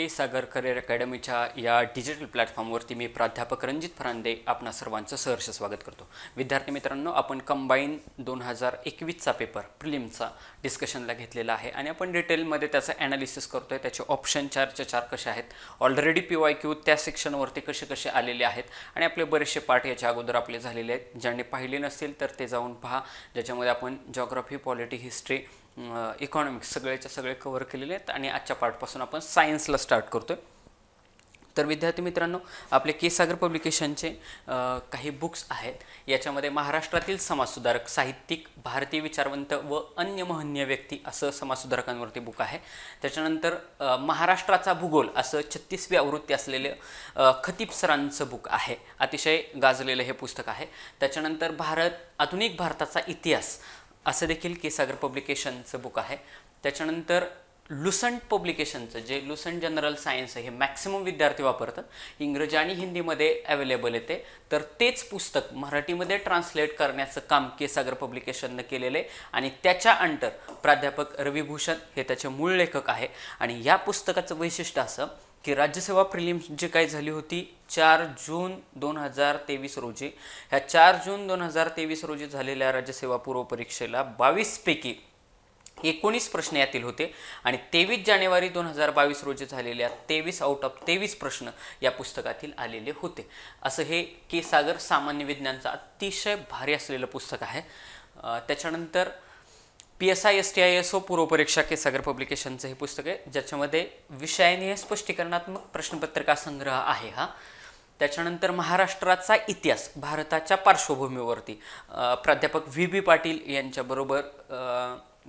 के सागर career अकॅडमीच्या या digital प्लॅटफॉर्मवरती मी प्राध्यापक रणजित फरांदे आपणा सर्वांचं सहर्ष स्वागत करतो। विद्यार्थी मित्रांनो, आपण कंबाईन 2021चा पेपर प्रिलिमचा डिस्कशनला घेतलेला आहे आणि आपण डिटेलमध्ये त्याचा ॲनालिसिस करतोय। त्याचे ऑप्शन 4चे 4 कसे आहेत, ऑलरेडी PYQ त्या सेक्शनवरती कसे कसे आलेले आहेत आणि आपले बरेचसे पार्ट याच्या अगोदर आपले झालेले आहेत। ज्यांनी पाहिले नसेल तर ते जाऊन पहा, ज्याच्यामध्ये आपण जिओग्राफी, पॉलिटी, हिस्ट्री, इकॉनॉमिक्स सगळेच्या सगळे कव्हर केलेले आहेत आणि आजच्या पार्टपासून आपण सायन्सला स्टार्ट करतोय। तर विद्यार्थी मित्रांनो, आपले के सागर पब्लिकेशनचे काही बुक्स आहेत। याच्यामध्ये महाराष्ट्रातील समाजसुधारक, साहित्यिक, भारतीय विचारवंत व अन्य महनीय व्यक्ती असं समाजसुधारकांवरती बुक आहे। त्याच्यानंतर महाराष्ट्राचा भूगोल असं 36वी आवृत्ती असलेले खतीब सरांचं बुक आहे। अतिशय गाजलेलं हे पुस्तक आहे। त्याच्यानंतर आधुनिक भारताचा इतिहास असं देखील के सागर पब्लिकेशनचं बुक आहे। त्याच्यानंतर लुसंट पब्लिकेशनचं जे लुसंट जनरल सायन्स आहे, हे मॅक्सिमम विद्यार्थी वापरतात, इंग्रजी आणि हिंदीमध्ये अवेलेबल येते। तर तेच पुस्तक मराठीमध्ये ट्रान्सलेट करण्याचं काम के सागर पब्लिकेशनने केलेलं आहे आणि त्याच्या अंडर प्राध्यापक रवी भूषण हे त्याचे मूळ लेखक आहे। आणि या पुस्तकाचं वैशिष्ट्य असं की राज्यसेवा प्रिलिम्स जी काही झाली होती 4 जून 2023 रोजी, ह्या 4 जून 2023 रोजी झालेल्या राज्यसेवा पूर्व परीक्षेला 22 पैकी 19 प्रश्न यातील होते आणि 23 जानेवारी 2022 रोजी झालेल्या 23 आउट ऑफ 23 प्रश्न या पुस्तकातील आलेले होते। असं हे के सागर सामान्य विज्ञानचं अतिशय भारी असलेलं पुस्तक आहे। त्याच्यानंतर PSI STISO पूर्व परीक्षा के सागर पब्लिकेशनचं हे पुस्तक आहे, ज्याच्यामध्ये विषयानिय स्पष्टीकरणात्मक प्रश्नपत्रिका संग्रह आहे हा। त्याच्यानंतर महाराष्ट्राचा इतिहास भारताच्या पार्श्वभूमीवरती प्राध्यापक VB पाटील यांच्याबरोबर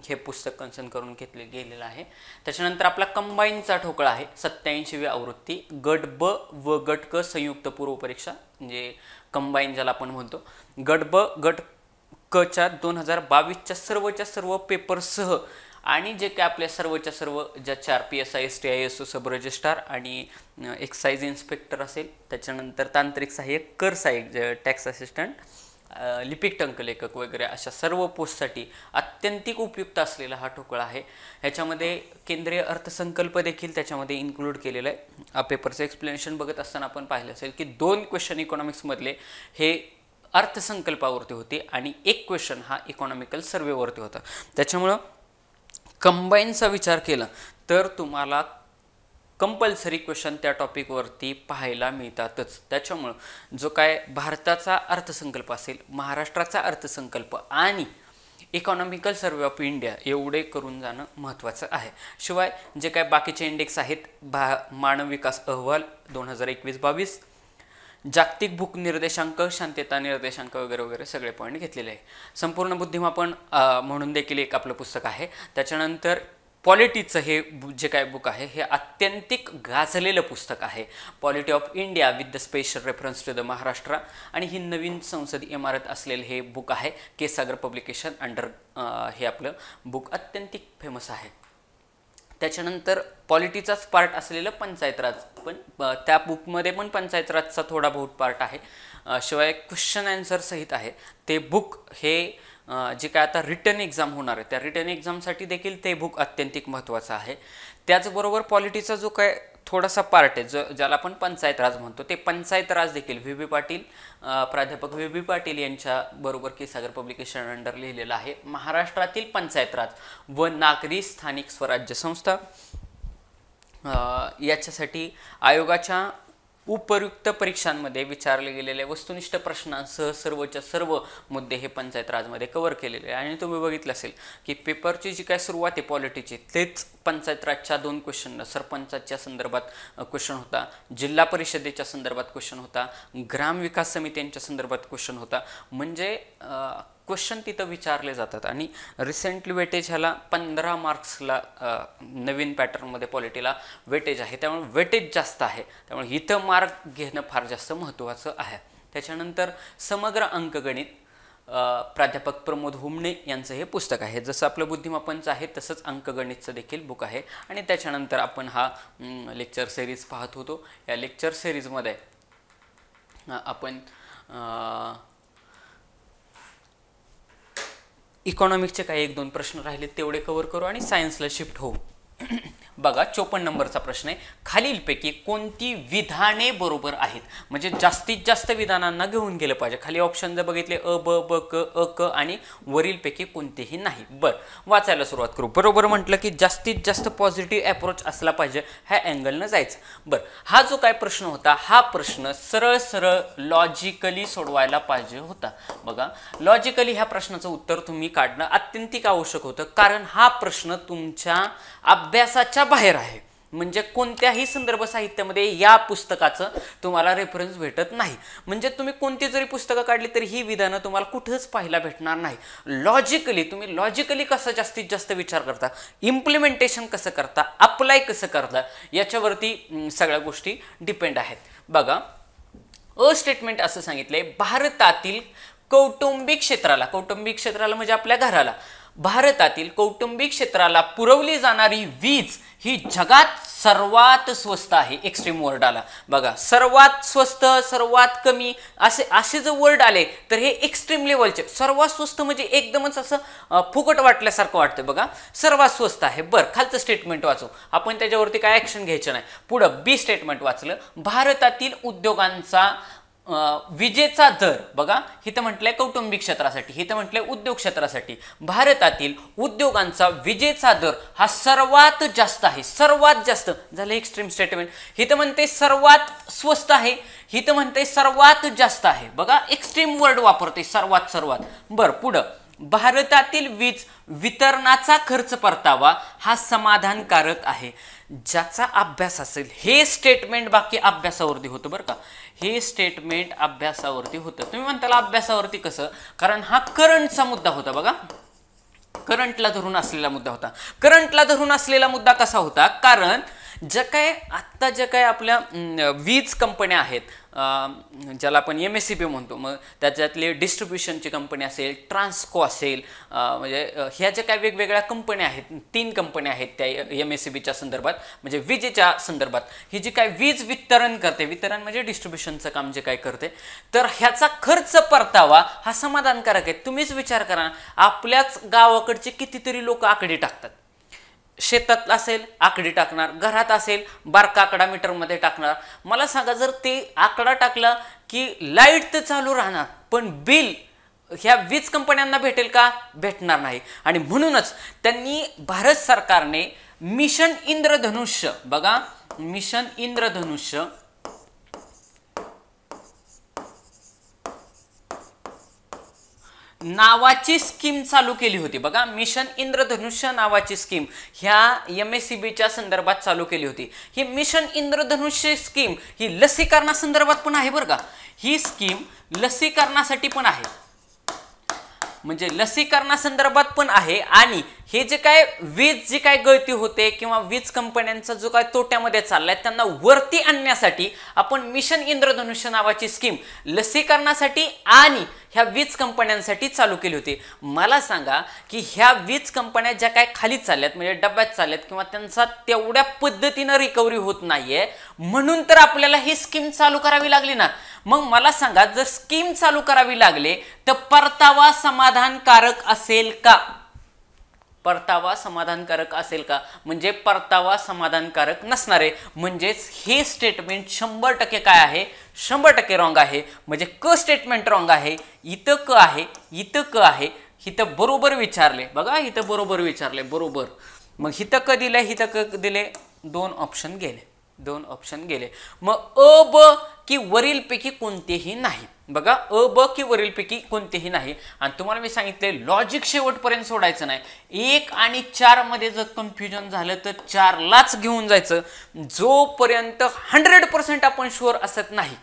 हे पुस्तक कन्सन करून घेतले गेलेलं आहे। त्याच्यानंतर आपला कंबाईनचा ठोकळा आहे 87वी आवृत्ती, गट ब व गट क संयुक्त पूर्व परीक्षा, म्हणजे कंबाईन ज्याला आपण म्हणतो। गट ब गट क च्या 2022च्या सर्व पेपरसह आणि जे काय आपल्या सर्वच्या सर्व ज्या 4 PSI STISO सब रजिस्ट्रार आणि एक्साइज इन्स्पेक्टर असेल, त्याच्यानंतर तांत्रिक सहाय्यक, कर सहाय्यक, टॅक्स असिस्टंट, लिपिक टंकलेखक वगैरे अशा सर्व पोस्टसाठी अत्यंतिक उपयुक्त असलेला हा ठोकळा आहे। ह्याच्यामध्ये केंद्रीय अर्थसंकल्प देखील त्याच्यामध्ये इन्क्लूड केलेला आहे। हा पेपरचं एक्सप्लेनेशन बघत असताना आपण पाहिलं असेल की 2 क्वेश्चन इकॉनॉमिक्समधले हे अर्थसंकल्पावरती होते आणि 1 क्वेश्चन हा इकॉनॉमिकल सर्वेवरती होता। त्याच्यामुळं कंबाईनचा विचार केला तर तुम्हाला कंपल्सरी क्वेश्चन त्या टॉपिकवरती पाहायला मिळतातच। त्याच्यामुळं जो काय भारताचा अर्थसंकल्प असेल, महाराष्ट्राचा अर्थसंकल्प आणि इकॉनॉमिकल सर्वे ऑफ इंडिया एवढे करून जाणं महत्त्वाचं आहे। शिवाय जे काय बाकीचे इंडेक्स आहेत, मानव विकास अहवाल 2021-22, जागतिक भूक निर्देशांक, शांतता निर्देशांक वगैरे वगैरे सगळे पॉईंट घेतलेले आहे। संपूर्ण बुद्धिमापन म्हणून देखील एक आपलं पुस्तक आहे। त्याच्यानंतर पॉलिटीचं हे जे काय बुक आहे हे अत्यंतिक गाजलेलं पुस्तक आहे। Polity of India with the special reference to the Maharashtra, आणि ही नवीन संसदीय इमारत असलेलं हे बुक आहे के सागर पब्लिकेशन अंडर। हे आपलं बुक अत्यंतिक फेमस आहे। त्याच्यानंतर पॉलिटीचाच पार्ट असलेलं पंचायत राज, पण त्या बुकमध्ये पण पंचायत राजचा थोडा बहुत पार्ट आहे। शिवाय क्वेश्चन आन्सर सहित आहे ते बुक। हे जे काय आता रिटर्न एक्झाम होणार आहे त्या रिटर्न एक्झामसाठी देखील ते बुक अत्यंतिक महत्त्वाचं आहे। त्याचबरोबर पॉलिटीचा जो काय थोडासा पार्ट आहे ज्याला आपण पंचायत राज म्हणतो, ते पंचायत राज देखील VB पाटील, प्राध्यापक VB पाटील यांच्या बरोबर के सागर पब्लिकेशन अंडर लिहिलेलं आहे। महाराष्ट्रातील पंचायत राज व नागरी स्थानिक स्वराज्य संस्था याच्यासाठी आयोगाच्या उपयुक्त परीक्षांमध्ये विचारले गेलेले वस्तुनिष्ठ प्रश्नांसह सर्वच्या सर्व मुद्दे हे पंचायत राजमध्ये कव्हर केलेले आहे। आणि तुम्ही बघितलं असेल की पेपरची जी काय सुरुवात आहे पॉलिटीची, तेच पंचायत राजच्या 2 क्वेश्चन, सरपंचाच्या संदर्भात क्वेश्चन होता, जिल्हा परिषदेच्या संदर्भात क्वेश्चन होता, ग्रामविकास समित्यांच्या संदर्भात क्वेश्चन होता। म्हणजे क्वेश्चन तिथं विचारले जातात आणि रिसेंटली वेटेज ह्याला 15 मार्क्सला नवीन पॅटर्नमध्ये पॉलिटीला वेटेज आहे, त्यामुळे वेटेज जास्त आहे, त्यामुळे इथं मार्क घेणं फार जास्त महत्त्वाचं आहे। त्याच्यानंतर समग्र अंकगणित, प्राध्यापक प्रमोद हुमणे यांचं हे पुस्तक आहे। जसं आपलं बुद्धिमापनचं आहे तसंच अंकगणितचं देखील बुक आहे। आणि त्याच्यानंतर आपण हा लेक्चर सिरीज पाहत होतो। या लेक्चर सिरीजमध्ये आपण इकॉनॉमिक्सचे काही 1-2 प्रश्न राहिले तेवढे कव्हर करू आणि सायन्सला शिफ्ट होऊ। बघा 54 नंबरचा प्रश्न आहे, खालीलपैकी कोणती विधाने बरोबर आहेत? म्हणजे जास्तीत जास्त विधानांना घेऊन गेलं पाहिजे. खाली ऑप्शन जर बघितले अ ब ब क अ क आणि वरीलपैकी कोणतेही नाही. बर, वाचायला सुरुवात करू. बरोबर म्हटलं की जास्तीत जास्त पॉझिटिव्ह अप्रोच असला पाहिजे, ह्या अँगलनं जायचं. बर, हा जो काय प्रश्न होता, हा प्रश्न सरळ सरळ लॉजिकली सोडवायला पाहिजे होता. बघा, लॉजिकली ह्या प्रश्नाचं उत्तर तुम्ही काढणं अत्यंतिक आवश्यक होतं, कारण हा प्रश्न तुमच्या अभ्यासाच्या बाहेर आहे. म्हणजे कोणत्याही संदर्भ साहित्यामध्ये या पुस्तकाचं तुम्हाला रेफरन्स भेटत नाही. म्हणजे तुम्ही कोणती जरी पुस्तकं काढली तरी ही विधानं तुम्हाला कुठंच पाहायला भेटणार नाही. लॉजिकली तुम्ही लॉजिकली कसं जास्तीत जास्त विचार करता, इम्प्लिमेंटेशन कसं करता, अप्लाय कसं करता, याच्यावरती सगळ्या गोष्टी डिपेंड आहेत. बघा, अ स्टेटमेंट असं सांगितलंय, भारतातील कौटुंबिक क्षेत्राला म्हणजे आपल्या घराला, भारतातील कौटुंबिक क्षेत्राला पुरवली जाणारी वीज ही जगात सर्वात स्वस्त आहे. एक्स्ट्रीम वर्ड आला बघा, सर्वात स्वस्त, सर्वात कमी, असे जर वर्ड आले तर हे एक्स्ट्रीम लेवलचे. सर्वात स्वस्त म्हणजे एकदमच असं फुकट वाटल्यासारखं वाटतं. बघा, सर्वात स्वस्त आहे. बरं, खालचं स्टेटमेंट वाचू आपण, त्याच्यावरती काय ऍक्शन घ्यायचं नाही. पुढं बी स्टेटमेंट वाचलं, भारतातील उद्योगांचा विजेचा दर, बघा इथं म्हटलंय कौटुंबिक क्षेत्रासाठी, इथं म्हटलंय उद्योग क्षेत्रासाठी, भारतातील उद्योगांचा विजेचा दर हा सर्वात जास्त आहे. सर्वात जास्त झालं एक्स्ट्रीम स्टेटमेंट. इथं म्हणते सर्वात स्वस्त आहे, इथं म्हणते सर्वात जास्त आहे. बघा, एक्स्ट्रीम वर्ड वापरते, सर्वात. बरं, पुढं, भारतातील वीज वितरणाचा खर्च परतावा हा समाधानकारक आहे. ज्याचा अभ्यास असेल, हे स्टेटमेंट बाकी अभ्यासावरती होतं बरं का, हे स्टेटमेंट अभ्यासावरती होतं. तुम्ही म्हणताल अभ्यासावरती कसं? कारण हा करंटचा मुद्दा होता. बघा, करंटला धरून असलेला मुद्दा होता. करंटला धरून असलेला मुद्दा कसा होता? कारण आत्ता ज्या काय आपल्या वीज कंपन्या आहेत, ज्याला आपण MSEB म्हणतो, मग त्याच्यातले डिस्ट्रीब्युशनची कंपनी असेल, ट्रान्सको असेल, म्हणजे ह्या ज्या काय वेगवेगळ्या कंपन्या आहेत, 3 कंपन्या आहेत त्या MSEBच्या संदर्भात, म्हणजे विजेच्या संदर्भात, ही जी काय वीज वितरण करते, वितरण म्हणजे डिस्ट्रीब्युशनचं काम जे काय करते, तर ह्याचा खर्च परतावा हा समाधानकारक आहे. तुम्हीच विचार करा, आपल्याच गावाकडचे कितीतरी लोक आकडे टाकतात. शेतात असेल आकडे टाकणार, घरात असेल बारका आकडा मीटरमध्ये टाकणार. मला सांगा, जर ते आकडा टाकला की लाईट तर चालू राहणार, पण बिल ह्या वीज कंपन्यांना भेटेल का? भेटणार नाही. आणि म्हणूनच त्यांनी, भारत सरकारने मिशन इंद्रधनुष्य, बघा मिशन इंद्रधनुष्य नावाची स्कीम चालू केली होती. बघा, मिशन इंद्रधनुष्य नावाची स्कीम ह्या MSEBच्या संदर्भात चालू केली होती. ही मिशन इंद्रधनुष्य स्कीम ही लसीकरणासंदर्भात पण आहे बरं का. ही स्कीम लसीकरणासाठी पण आहे, म्हणजे लसीकरणासंदर्भात पण आहे. आणि हे जे काय वीज जी काय गळती होते किंवा वीज कंपन्यांचा जो काय तोट्यामध्ये चाललाय त्यांना वरती आणण्यासाठी आपण मिशन इंद्रधनुष्य नावाची स्कीम लसीकरणासाठी आणि ह्या वीज कंपन्यांसाठी चालू केली होती. मला सांगा की ह्या वीज कंपन्या ज्या काय खाली चालल्यात, म्हणजे डब्यात चालल्यात, किंवा त्यांचा तेवढ्या पद्धतीनं रिकव्हरी होत नाहीये, म्हणून तर आपल्याला ही स्कीम चालू करावी लागली ना. मग मला सांगा, जर स्कीम चालू करावी लागले तर परतावा समाधानकारक असेल का? परतावा समाधानकारक असेल का? म्हणजे परतावा समाधानकारक नसणार आहे. म्हणजेच हे स्टेटमेंट 100% काय आहे? 100% रॉंग आहे. म्हणजे क स्टेटमेंट रॉंग आहे. इथं क आहे, इथं क आहे, इथं बरोबर विचारले. बघा, इथं बरोबर विचारले, बरोबर. मग इथं क दिले, इथं क दिले, 2 ऑप्शन गेले, 2 ऑप्शन गेले. मग अ ब की वरीलपैकी कोणतेही नाही. बघा, अ ब की वरीलपैकी कोणतेही नाही. आणि तुम्हाला मी सांगितले, लॉजिक शेवटपर्यंत सोडायचं नाही. 1 आणि 4 मध्ये जर कन्फ्युजन झालं तर 4लाच घेऊन जायचं. जोपर्यंत 100% आपण शुअर असत नाही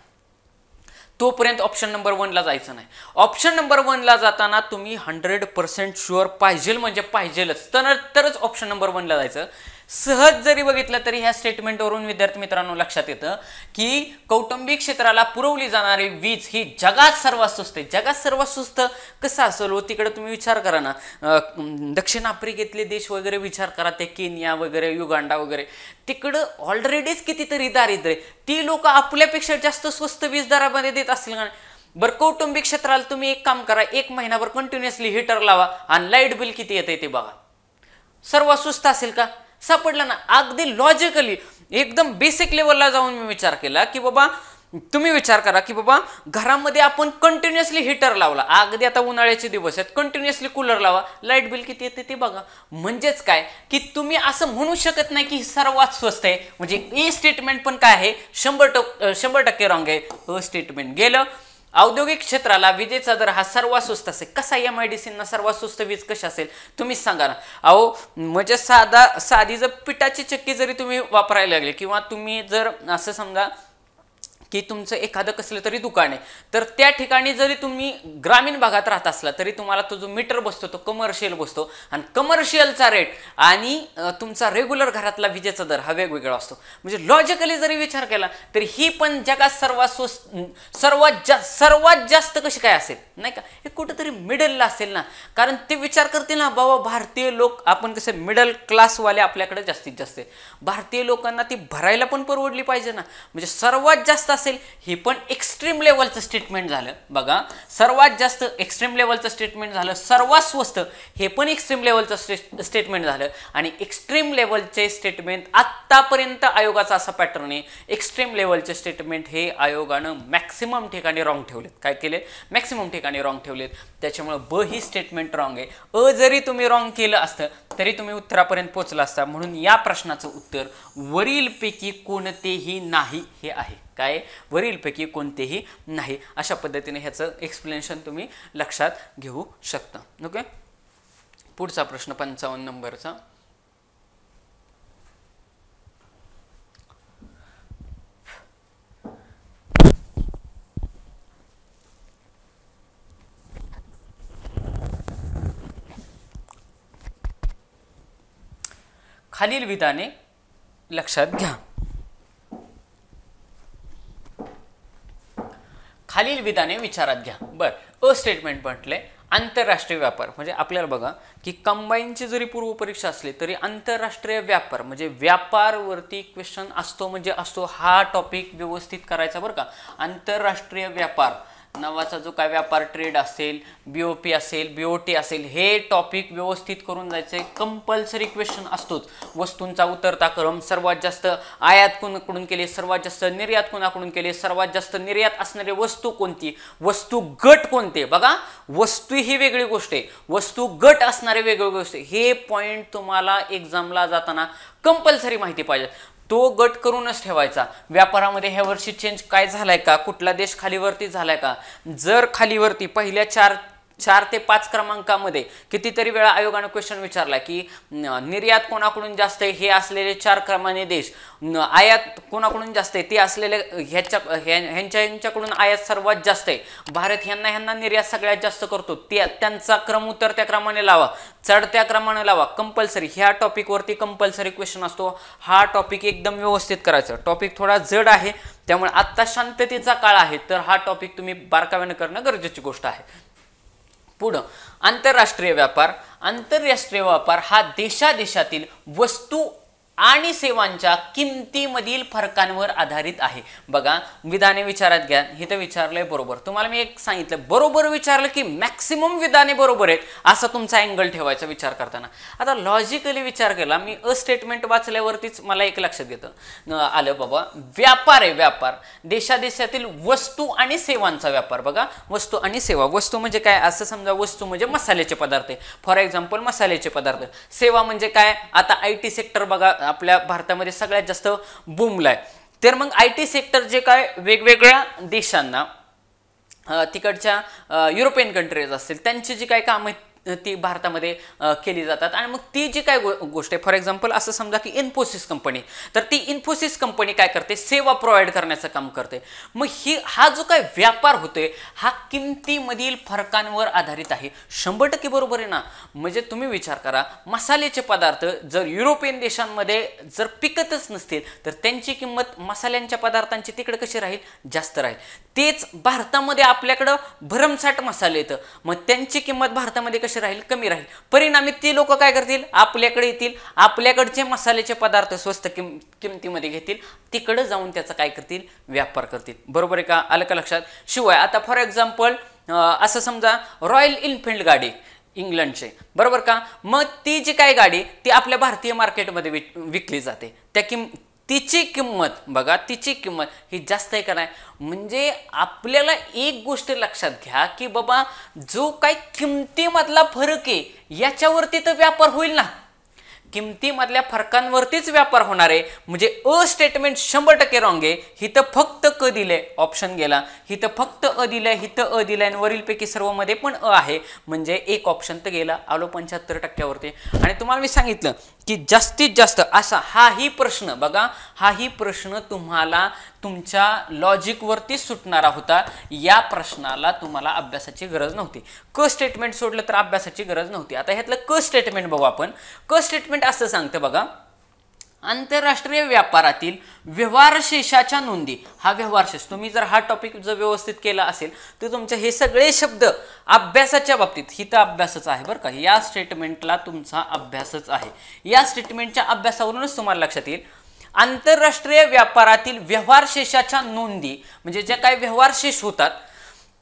तोपर्यंत ऑप्शन नंबर 1ला जायचं नाही. ऑप्शन नंबर 1ला जाताना तुम्ही 100% शुअर पाहिजेल, म्हणजे पाहिजेलच, तरच ऑप्शन नंबर 1ला जायचं. सहज जरी बघितलं तरी ह्या स्टेटमेंटवरून विद्यार्थी मित्रांनो लक्षात येतं की कौटुंबिक क्षेत्राला पुरवली जाणारी वीज ही जगात सर्वात स्वस्त आहे. जगात सर्वात स्वस्त कसं असेल हो? तिकडे तुम्ही विचार करा ना, दक्षिण आफ्रिकेतले देश वगैरे विचार करा, ते केनिया वगैरे, युगांडा वगैरे, तिकडं ऑलरेडीच कितीतरी दारिद्र्य, ती लोक आपल्यापेक्षा जास्त स्वस्त वीज दरामध्ये देत असतील का? बरं, कौटुंबिक क्षेत्राला तुम्ही एक काम करा, 1 महिनाभर कंटिन्युअसली हीटर लावा आणि लाईट बिल किती येते ते बघा. सर्वात स्वस्त असेल का? सापडला ना. अगदी लॉजिकली एकदम बेसिक लेवलला जाऊन मी विचार केला की बाबा, तुम्ही विचार करा की बाबा घरामध्ये आपण कंटिन्युअसली हीटर लावला, अगदी आता उन्हाळ्याचे दिवस आहेत, कंटिन्युअसली कूलर लावा, लाईट बिल किती येते ते बघा. म्हणजेच काय की तुम्ही असं म्हणू शकत नाही की सर्वात स्वस्त आहे. म्हणजे ए स्टेटमेंट पण काय आहे, 100% रॉंग आहे. अ स्टेटमेंट गेलं. औद्योगिक क्षेत्राला विजेचा दर हा सर्वात स्वस्त असेल. कसा MIDC ना सर्वात स्वस्त वीज कशी असेल तुम्हीच सांगा ना. अहो म्हणजे साधी जर पिठाची चक्की जरी तुम्ही वापरायला लागले किंवा तुम्ही जर असं समजा की तुमचं एखादं कसलं तरी दुकान आहे, तर त्या ठिकाणी जरी तुम्ही ग्रामीण भागात राहत असला तरी तुम्हाला तो जो मीटर बसतो तो कमर्शियल बसतो, आणि कमर्शियलचा रेट आणि तुमचा रेग्युलर घरातला विजेचा दर हा वेगवेगळा असतो. म्हणजे लॉजिकली जरी विचार केला तरी ही पण जगात सर्वात जास्त कशी काय असेल नाही का, हे कुठेतरी मिडलला असेल ना. कारण ते विचार करतील ना बाबा, भारतीय लोक आपण कसे मिडल क्लासवाले आपल्याकडे जास्तीत जास्त आहे, भारतीय लोकांना ती भरायला पण परवडली पाहिजे ना. म्हणजे सर्वात जास्त असेल हे पण एक्स्ट्रीम लेवलचं स्टेटमेंट झालं बघा. सर्वात जास्त एक्स्ट्रीम लेवलचं स्टेटमेंट झालं. सर्वात स्वस्त हे पण एक्स्ट्रीम लेवलचं स्टेटमेंट झालं. आणि एक्स्ट्रीम लेवलचे स्टेटमेंट आत्तापर्यंत आयोगाचा असा पॅटर्न आहे, एक्स्ट्रीम लेवलचे स्टेटमेंट हे आयोगानं मॅक्सिमम ठिकाणी रॉंग ठेवलेत. काय केले? मॅक्सिमम ठिकाणी रॉंग ठेवलेत. त्याच्यामुळे ब ही स्टेटमेंट रॉंग आहे. अ जरी तुम्ही रॉंग केलं असतं तरी तुम्ही उत्तरापर्यंत पोहोचला असता. म्हणून या प्रश्नाचं उत्तर वरीलपैकी कोणतेही नाही हे आहे. काय? वरीलपैकी कोणतेही नाही. अशा पद्धतीने ह्याचं एक्सप्लेनेशन तुम्ही लक्षात घेऊ शकता. ओके. पुढचा प्रश्न 55 नंबरचा. खालील विधाने लक्षात घ्या. खालील विधाने विचारात घ्या. अ स्टेटमेंट म्हटले आंतरराष्ट्रीय व्यापार. म्हणजे आपल्याला बघा की कंबाईनची जरी पूर्व परीक्षा असली तरी आंतरराष्ट्रीय व्यापार म्हणजे व्यापारवरती क्वेश्चन असतो म्हणजे असतो. हा टॉपिक व्यवस्थित करायचा बरं का. आंतरराष्ट्रीय व्यापार नावाचा जो काय व्यापार, ट्रेड असेल, BOP असेल, BOT असेल, हे टॉपिक व्यवस्थित करून जायचे. कंपल्सरी क्वेश्चन असतोच. वस्तूंचा उतरता क्रम, सर्वात जास्त आयात कोणाकडून केली, सर्वात जास्त निर्यात कोणाकडून केली, सर्वात जास्त निर्यात असणारी वस्तू कोणती, वस्तू गट कोणते. बघा वस्तू ही वेगळी गोष्ट आहे, वस्तू गट असणारे वेगवेगळी गोष्ट. हे पॉइंट तुम्हाला एक्झामला जाताना कंपल्सरी माहिती पाहिजे. तो गट करूनच ठेवायचा. व्यापारामध्ये ह्या वर्षी चेंज काय झालाय का, कुठला देश खालीवरती झालाय का. जर खालीवरती पहिल्या 4 ते 5 क्रमांकामध्ये कितीतरी वेळा आयोगाने क्वेश्चन विचारला की निर्यात कोणाकडून जास्त आहे, हे असलेले 4 क्रमाने देश, आयात कोणाकडून जास्त आहे ते असलेले ह्यांच्याकडून आयात सर्वात जास्त आहे, भारत ह्यांना निर्यात सगळ्यात जास्त करतो, त्यांचा क्रम उतरत्या क्रमाने लावा, चढत्या क्रमाने लावा. कंपल्सरी ह्या टॉपिकवरती कंपल्सरी क्वेश्चन असतो. हा टॉपिक एकदम व्यवस्थित करायचा. टॉपिक थोडा जड आहे त्यामुळे आत्ता शांततेचा काळ आहे, तर हा टॉपिक तुम्ही बारकाव्याने करणं गरजेची गोष्ट आहे. पुढं आंतरराष्ट्रीय व्यापार. आंतरराष्ट्रीय व्यापार हा देशादेशातील वस्तू आणि सेवांच्या किमतीमधील फरकांवर आधारित आहे. बघा विधाने विचारात घ्या. हे तर विचारलंय बरोबर. तुम्हाला मी एक सांगितलं बरोबर विचारलं की मॅक्सिमम विधाने बरोबर आहेत असा तुमचा अँगल ठेवायचा विचार करताना. आता लॉजिकली विचार केला मी, अ स्टेटमेंट वाचल्यावरतीच मला एक लक्षात घेतं आलं बाबा, व्यापार आहे व्यापार, देशादेशातील वस्तू आणि सेवांचा व्यापार. बघा वस्तू आणि सेवा. वस्तू म्हणजे काय, असं समजा वस्तू म्हणजे मसाल्याचे पदार्थ, फॉर एक्झाम्पल मसाल्याचे पदार्थ. सेवा म्हणजे काय, आता IT सेक्टर बघा आपल्या भारतामध्ये सगळ्यात जास्त बूमलाय. तर मग IT सेक्टर जे काय वेगवेगळ्या देशांना, तिकडच्या युरोपियन कंट्रीज असतील त्यांची जी काय कामं ती भारतामध्ये केली जातात. आणि मग ती जी काय गोष्ट आहे, फॉर एक्झाम्पल असं समजा की इन्फोसिस कंपनी, तर ती इन्फोसिस कंपनी काय करते, सेवा प्रोव्हाइड करण्याचं काम करते. मग हा जो काय व्यापार होतोय हा किमतीमधील फरकांवर आधारित आहे. 100% बरोबर आहे ना. म्हणजे तुम्ही विचार करा, मसाल्याचे पदार्थ जर युरोपियन देशांमध्ये जर पिकतच नसतील तर त्यांची किंमत मसाल्यांच्या पदार्थांची तिकडे कशी राहील, जास्त राहील. तेच भारतामध्ये आपल्याकडं भरमसाठ मसाले येतं, मग त्यांची किंमत भारतामध्ये कशी राहील, कमी राहील. परिणामी ती लोक काय करतील, आपल्याकडे येतील, आपल्याकडचे मसाल्याचे पदार्थ स्वस्त किमतीमध्ये घेतील, तिकडे जाऊन त्याचा काय करतील, व्यापार करतील. बरोबर आहे का, आलं का लक्षात. शिवाय आता फॉर एक्झाम्पल असं समजा रॉयल एनफिल्ड गाडी, इंग्लंडचे, बरोबर का? मग ती जी काय गाडी ती आपल्या भारतीय मार्केटमध्ये विकली जाते, तिची किंमत बघा, तिची किंमत ही जास्त आहे का नाही? म्हणजे आपल्याला एक गोष्ट लक्षात घ्या की बाबा जो काही किमतीमधला फरक आहे याच्यावरती तर व्यापार होईल ना, किमतीमधल्या फरकांवरतीच व्यापार होणार आहे. म्हणजे अ स्टेटमेंट 100% रॉंग आहे. हिथं फक्त क दिलंय, ऑप्शन गेला. हिथं फक्त अ दिलंय, हिथं अ दिलंय आणि वरीलपैकी सर्व मध्ये पण अ आहे, म्हणजे एक ऑप्शन तर गेला. आलो 75%वरती. आणि तुम्हाला मी सांगितलं की जास्तीत जास्त असा हाही प्रश्न बघा, हाही प्रश्न तुम्हाला तुमच्या लॉजिकवरती सुटणारा होता. या प्रश्नाला तुम्हाला अभ्यासाची गरज नव्हती. क स्टेटमेंट सोडलं तर अभ्यासाची गरज नव्हती. आता ह्यातलं क स्टेटमेंट बघू आपण. क स्टेटमेंट असं सांगतं बघा, आंतरराष्ट्रीय व्यापारातील व्यवहारशेषाच्या नोंदी. हा व्यवहारशेष तुम्ही जर हा टॉपिक जर व्यवस्थित केला असेल तर तुमचे हे सगळे शब्द अभ्यासाच्या बाबतीत, ही तर अभ्यासच आहे बरं का, या स्टेटमेंटला तुमचा अभ्यासच आहे. या स्टेटमेंटच्या अभ्यासावरूनच तुम्हाला लक्षात येईल आंतरराष्ट्रीय व्यापारातील व्यवहारशेषाच्या नोंदी म्हणजे ज्या काही व्यवहारशेष होतात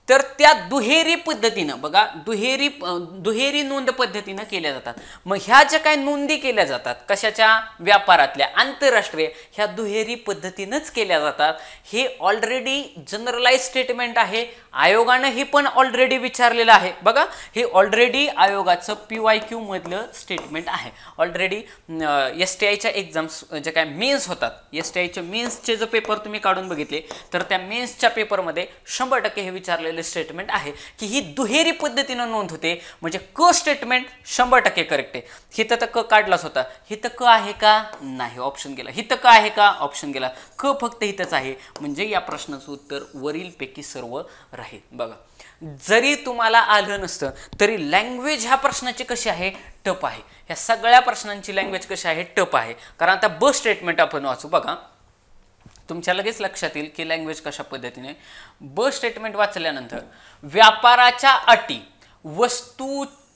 तर त्या दुहेरी पद्धतीनं बघा, दुहेरी नोंद पद्धतीनं केल्या जातात. मग ह्या ज्या काही नोंदी केल्या जातात कशाच्या, व्यापारातल्या, आंतरराष्ट्रीय, ह्या दुहेरी पद्धतीनंच केल्या जातात. हे ऑलरेडी जनरलाइज स्टेटमेंट आहे. आयोगानं हे पण ऑलरेडी विचारलेलं आहे बघा. हे ऑलरेडी आयोगाचं PYQ मधलं स्टेटमेंट आहे. ऑलरेडी STIच्या एक्झाम्स जे काय मेन्स होतात, STIच्या मेन्सचे जर पेपर तुम्ही काढून बघितले तर त्या मेन्सच्या पेपरमध्ये 100% हे विचारलेलं स्टेटमेंट आहे की ही दुहेरी पद्धतीनं नोंद होते. म्हणजे क स्टेटमेंट 100% करेक्ट आहे. हिथं तर क काढलाच होता, हिथं क आहे का नाही, ऑप्शन गेला. हिथं क आहे का, ऑप्शन गेला. क फक्त हिथंच आहे. म्हणजे या प्रश्नाचं उत्तर वरीलपैकी सर्व राहील. बघा, जरी तुम्हाला आलं नसतं तरी लँग्वेज ह्या प्रश्नाची कशी आहे, टप आहे. ह्या सगळ्या प्रश्नांची लँग्वेज कशी आहे, टप आहे. कारण आता ब स्टेटमेंट आपण वाचू बघा, तुमच्या लगेच लक्षात येईल की लँग्वेज कशा पद्धतीने. ब स्टेटमेंट वाचल्यानंतर व्यापाराच्या अटी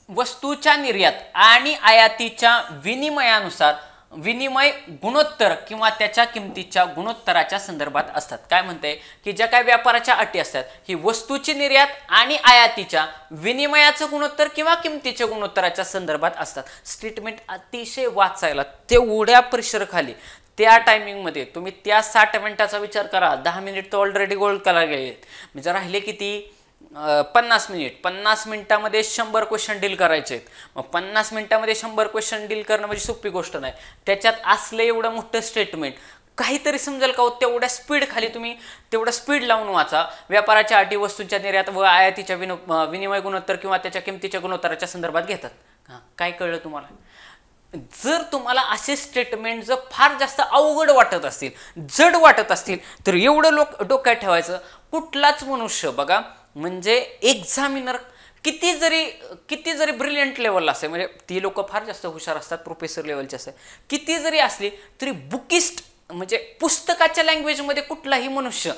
वस्तूच्या निर्यात आणि आयातीच्या विनिमयानुसार विनिमय गुणोत्तर किंवा त्याच्या किमतीच्या गुणोत्तराच्या संदर्भात असतात. काय म्हणते की ज्या काही व्यापाराच्या अटी असतात ही वस्तूची निर्यात आणि आयातीच्या विनिमयाचं गुणोत्तर किंवा किमतीच्या गुणोत्तराच्या संदर्भात असतात. स्टेटमेंट अतिशय वाचायला तेवढ्या प्रेशरखाली त्या टायमिंगमध्ये तुम्ही त्या 60 मिनिटाचा विचार करा. 10 मिनिट तर ऑलरेडी गोल करायला गेले, म्हणजे राहिले किती, 50 मिनिट. 50 मिनिटामध्ये 100 क्वेश्चन डील करायचे. मग 50 मिनिटामध्ये 100 क्वेश्चन डील करणं म्हणजे सोपी गोष्ट नाही. त्याच्यात असलं एवढं मोठं स्टेटमेंट काहीतरी समजेल का? तेवढ्या स्पीड खाली तुम्ही तेवढं स्पीड लावून वाचा. व्यापाराच्या अटी वस्तूंच्या निर्यात व आयातीच्या विनिमय गुणोत्तर किंवा त्याच्या किमतीच्या गुणोत्तराच्या संदर्भात घेतात. काय कळलं तुम्हाला? जर तुम्हाला असे स्टेटमेंट जर फार जास्त अवघड वाटत असतील, जड वाटत असतील तर एवढं डोक्यात ठेवायचं, कुठलाच मनुष्य बघा, म्हणजे एक्झामिनर किती जरी ब्रिलियंट लेवलला असेल, म्हणजे ती लोक फार जास्त हुशार असतात, प्रोफेसर लेवलचे असतात, किती जरी असली तरी बुकिस्ट म्हणजे पुस्तकाच्या लँग्वेजमध्ये कुठलाही मनुष्य